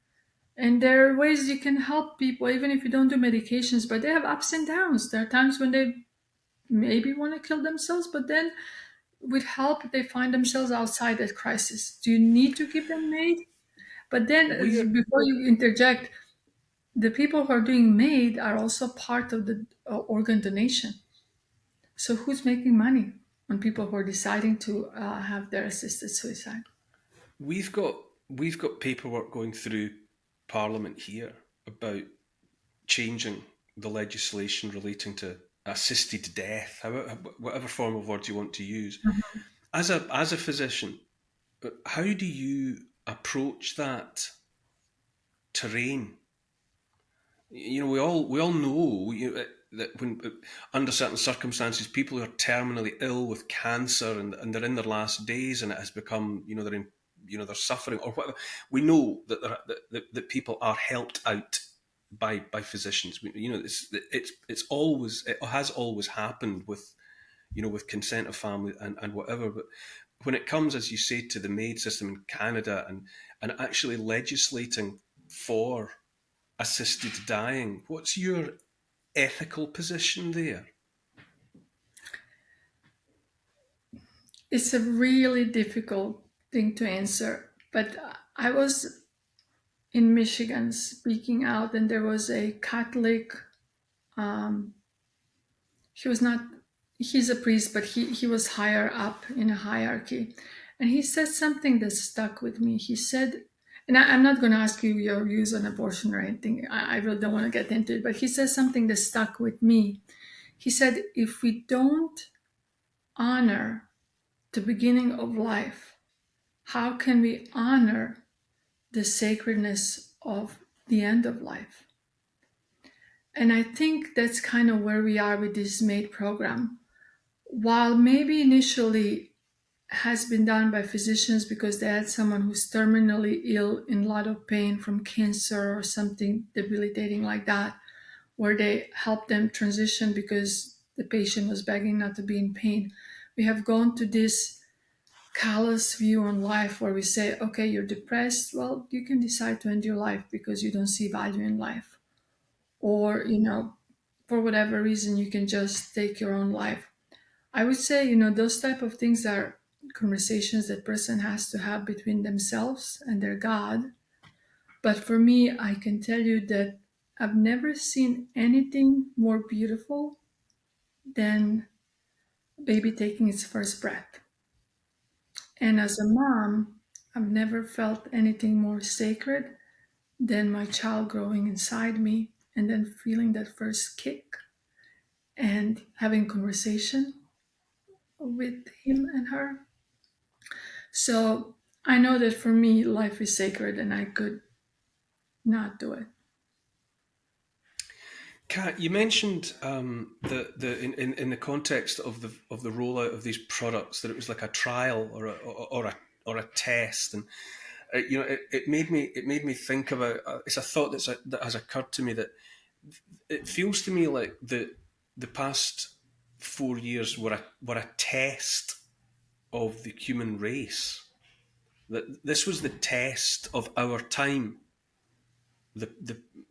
And there are ways you can help people, even if you don't do medications, but they have ups and downs. There are times when they maybe want to kill themselves, but then with help, they find themselves outside that crisis. Do you need to keep them MAID? But then, We're before you interject, the people who are doing MAID are also part of the organ donation. So who's making money on people who are deciding to have their assisted suicide? we've got we've got paperwork going through Parliament here about changing the legislation relating to assisted death, whatever form of word you want to use. As a physician, how do you approach that terrain? We all know that when under certain circumstances, people who are terminally ill with cancer and they're in their last days, and it has become they're suffering or whatever. We know that that people are helped out by physicians. You know, it has always happened with, you know, with consent of family and whatever. But when it comes, as you say, to the MAID system in Canada and actually legislating for assisted dying, what's your ethical position there? It's a really difficult thing to answer, but I was in Michigan speaking out, and there was a Catholic. Um, he was not. He's a priest, but he was higher up in a hierarchy, and he said something that stuck with me. He said, and I'm not going to ask you your views on abortion or anything. I really don't want to get into it, but he said something that stuck with me. He said, if we don't honor the beginning of life, how can we honor the sacredness of the end of life? And I think that's kind of where we are with this MAID program. While maybe initially has been done by physicians because they had someone who's terminally ill in a lot of pain from cancer or something debilitating like that, where they helped them transition because the patient was begging not to be in pain. We have gone to this callous view on life where we say, okay, you're depressed. Well, you can decide to end your life because you don't see value in life. Or, for whatever reason, you can just take your own life. I would say, those type of things are conversations that person has to have between themselves and their God. But for me, I can tell you that I've never seen anything more beautiful than a baby taking its first breath. And as a mom, I've never felt anything more sacred than my child growing inside me and then feeling that first kick and having conversation with him and her. So I know that for me, life is sacred and I could not do it. Kat, you mentioned the in the context of the rollout of these products that it was like a trial or a test, and it made me think about it's a thought that has occurred to me that it feels to me like the past 4 years were a test of the human race. That this was the test of our time. The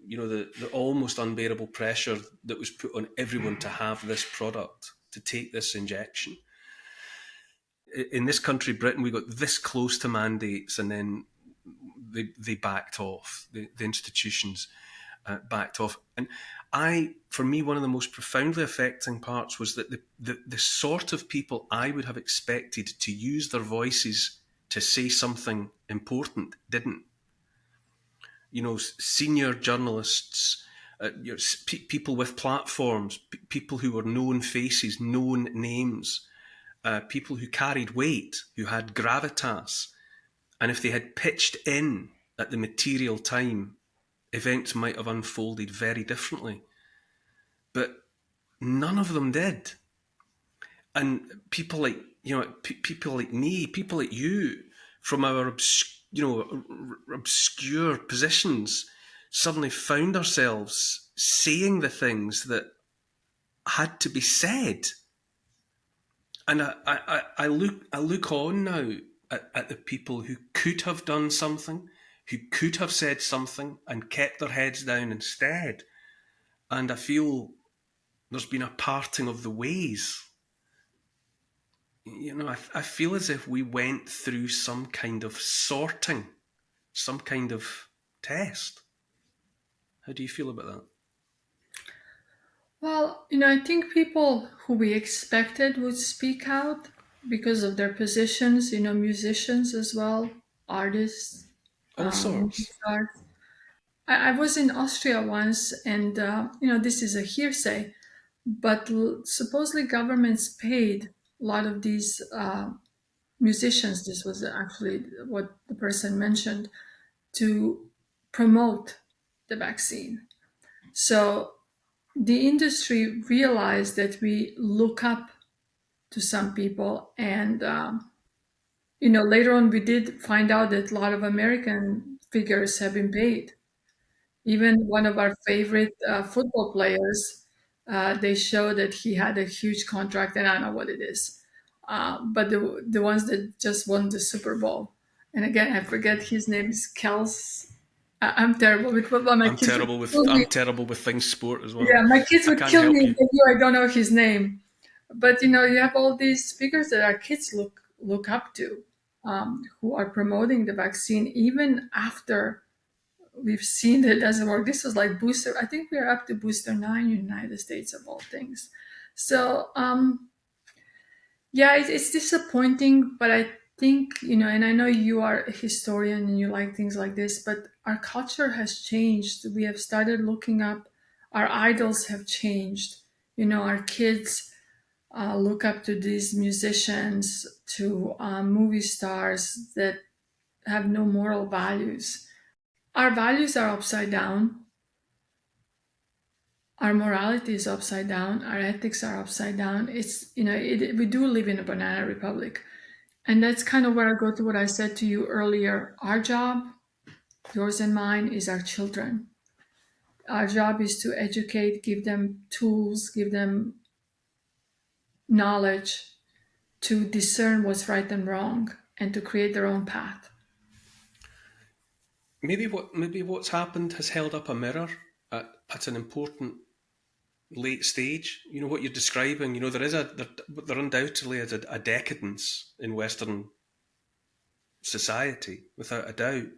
the almost unbearable pressure that was put on everyone to have this product, to take this injection. In this country, Britain, we got this close to mandates, and then they backed off. The institutions backed off, and for me, one of the most profoundly affecting parts was that the sort of people I would have expected to use their voices to say something important didn't. Senior journalists, people with platforms, people who were known faces, known names, people who carried weight, who had gravitas. And if they had pitched in at the material time, events might have unfolded very differently. But none of them did. And people like, people like me, people like you, from our obscure positions, suddenly found ourselves saying the things that had to be said. And I look on now at the people who could have done something, who could have said something and kept their heads down instead. And I feel there's been a parting of the ways. I feel as if we went through some kind of sorting, some kind of test. How do you feel about that? Well, I think people who we expected would speak out because of their positions, musicians as well, artists, All movie sorts. stars. I was in Austria once, and this is a hearsay, but supposedly governments paid a lot of these musicians. This was actually what the person mentioned to promote the vaccine. So the industry realized that we look up to some people, and later on we did find out that a lot of American figures have been paid Even one of our favorite football players, they show that he had a huge contract, and I don't know what it is. But the ones that just won the Super Bowl, and again, I forget his name is Kels. I'm terrible with football. My kids would kill me. I'm terrible with things sport as well. Yeah, my kids I would can't kill me help if you. they knew I don't know his name. But you have all these figures that our kids look up to, who are promoting the vaccine even after we've seen that it doesn't work. This was like booster. I think we are up to booster 9 in the United States of all things. So yeah, it's disappointing, but I think, and I know you are a historian and you like things like this, but our culture has changed. We have started looking up, our idols have changed. Our kids look up to these musicians, to movie stars that have no moral values. Our values are upside down. Our morality is upside down. Our ethics are upside down. We do live in a banana republic. And that's kind of where I go to what I said to you earlier. Our job, yours and mine, is our children. Our job is to educate, give them tools, give them knowledge to discern what's right and wrong and to create their own path. Maybe what's happened has held up a mirror at an important late stage. You know what you're describing. There undoubtedly is a decadence in Western society, without a doubt.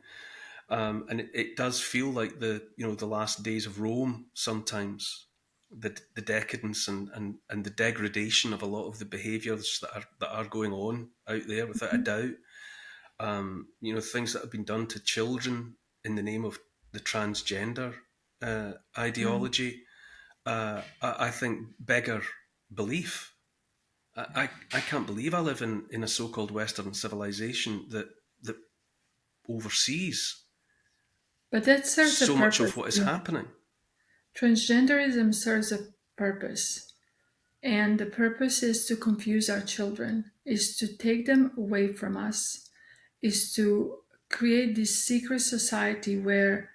And it does feel like the last days of Rome sometimes, the decadence and the degradation of a lot of the behaviours that are going on out there, without a doubt. Things that have been done to children in the name of the transgender Right. ideology, I think beggar belief. I can't believe I live in a so-called Western civilization that oversees But that serves a so much purpose. of what is happening. Transgenderism serves a purpose. And the purpose is to confuse our children, is to take them away from us, is to create this secret society where,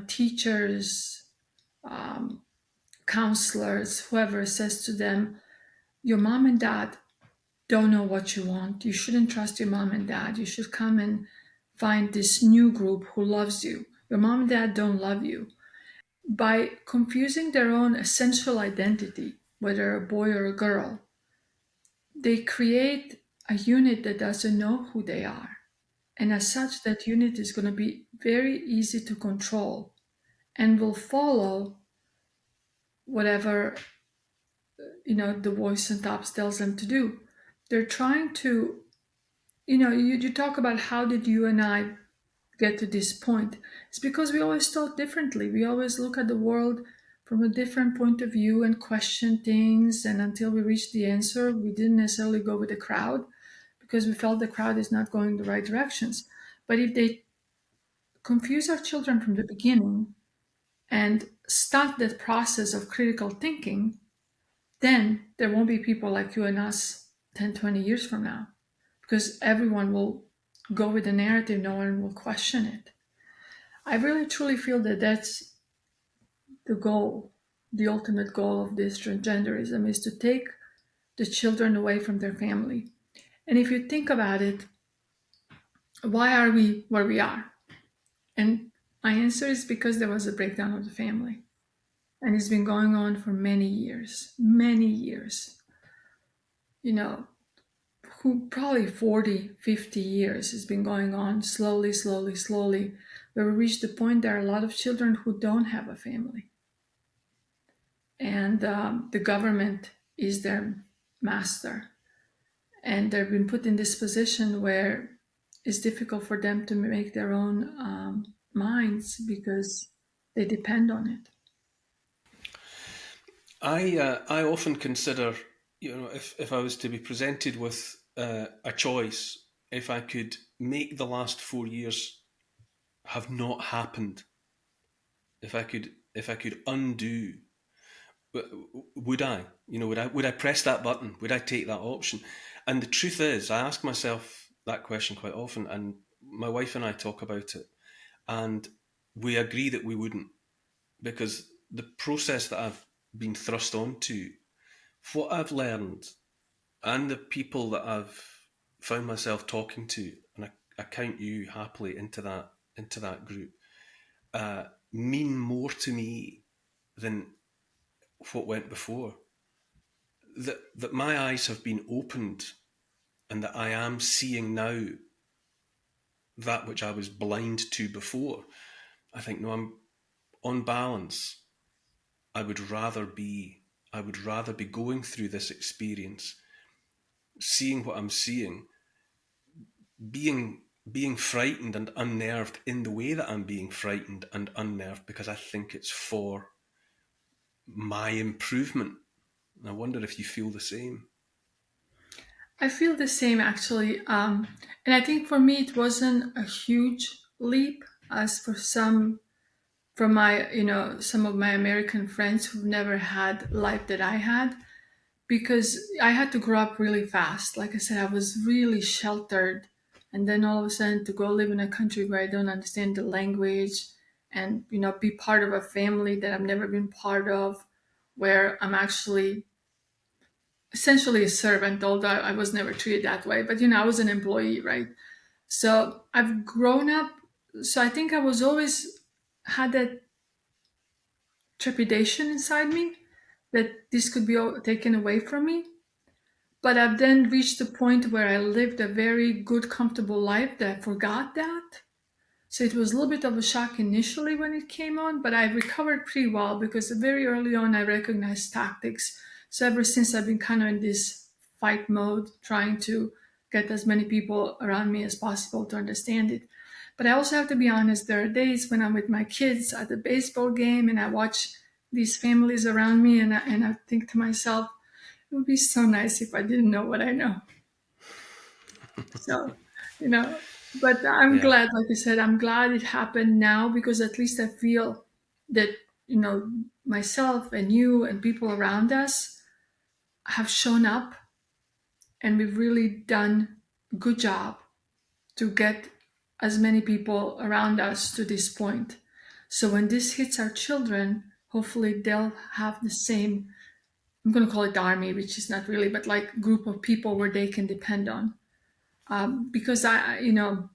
teachers, counselors, whoever says to them, your mom and dad don't know what you want. You shouldn't trust your mom and dad. You should come and find this new group who loves you. Your mom and dad don't love you. By confusing their own essential identity, whether a boy or a girl, they create a unit that doesn't know who they are. And as such, that unit is going to be very easy to control and will follow whatever the voice on top tells them to do. They're trying to, you talk about how did you and I get to this point. It's because we always thought differently. We always look at the world from a different point of view and question things. And until we reached the answer, we didn't necessarily go with the crowd because we felt the crowd is not going the right directions. But if they confuse our children from the beginning and start that process of critical thinking, then there won't be people like you and us 10, 20 years from now because everyone will go with the narrative, no one will question it. I really truly feel that that's the goal, the ultimate goal of this transgenderism is to take the children away from their family. And if you think about it, why are we where we are? And my answer is because there was a breakdown of the family. And it's been going on for many years, many years. You know, who probably 40, 50 years has been going on slowly, slowly, slowly, where we reach the point there are a lot of children who don't have a family. And the government is their master. And they've been put in this position where it's difficult for them to make their own minds because they depend on it. I often consider, if I was to be presented with a choice, if I could make the last 4 years have not happened, if I could undo, would I? Would I press that button? Would I take that option? And the truth is, I ask myself that question quite often, and my wife and I talk about it, and we agree that we wouldn't. because the process that I've been thrust onto, what I've learned, and the people that I've found myself talking to, and I count you happily into that group, mean more to me than what went before. That my eyes have been opened, and that I am seeing now that which I was blind to before. I think, no, I'm on balance. I would rather be I would rather be going through this experience, seeing what I'm seeing, being frightened and unnerved in the way that I'm being frightened and unnerved, because I think it's for my improvement. And I wonder if you feel the same. I feel the same actually. And I think for me, it wasn't a huge leap as for some, from my, some of my American friends who've never had life that I had, because I had to grow up really fast. Like I said, I was really sheltered. And then all of a sudden to go live in a country where I don't understand the language and, be part of a family that I've never been part of, where I'm actually essentially a servant, although I was never treated that way. But I was an employee, right? So I've grown up. So I think I was always had that trepidation inside me that this could be taken away from me. But I've then reached the point where I lived a very good, comfortable life that I forgot that. So it was a little bit of a shock initially when it came on, but I recovered pretty well because very early on I recognized tactics. So ever since I've been kind of in this fight mode, trying to get as many people around me as possible to understand it. But I also have to be honest, there are days when I'm with my kids at the baseball game and I watch these families around me and I think to myself, it would be so nice if I didn't know what I know. So, you know, but I'm Yeah. glad, like you said, I'm glad it happened now because at least I feel that, myself and you and people around us have shown up and we've really done a good job to get as many people around us to this point. So when this hits our children, hopefully they'll have the same, I'm going to call it the army, which is not really, but like group of people where they can depend on. Because I'm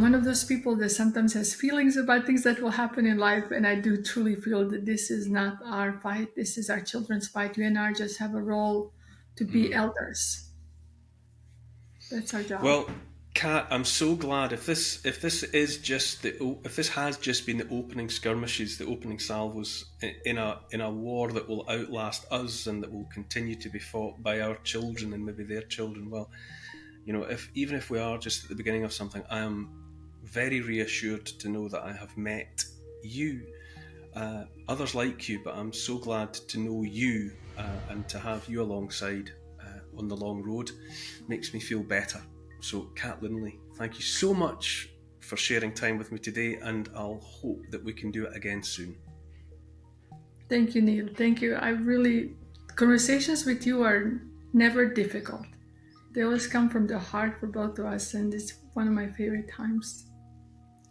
one of those people that sometimes has feelings about things that will happen in life, and I do truly feel that this is not our fight. This is our children's fight. You and I just have a role to be elders. That's our job. Well, Kat, I'm so glad if this is just if this has just been the opening skirmishes, the opening salvos in a war that will outlast us and that will continue to be fought by our children and maybe their children. Well, if even if we are just at the beginning of something, I am very reassured to know that I have met you, others like you, but I'm so glad to know you and to have you alongside on the long road makes me feel better. So, Kat Lindley, thank you so much for sharing time with me today, and I'll hope that we can do it again soon. Thank you, Neil. Thank you. I really, conversations with you are never difficult. They always come from the heart for both of us, and it's one of my favorite times.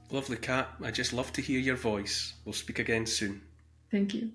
Lovely, Kat. I just love to hear your voice. We'll speak again soon. Thank you.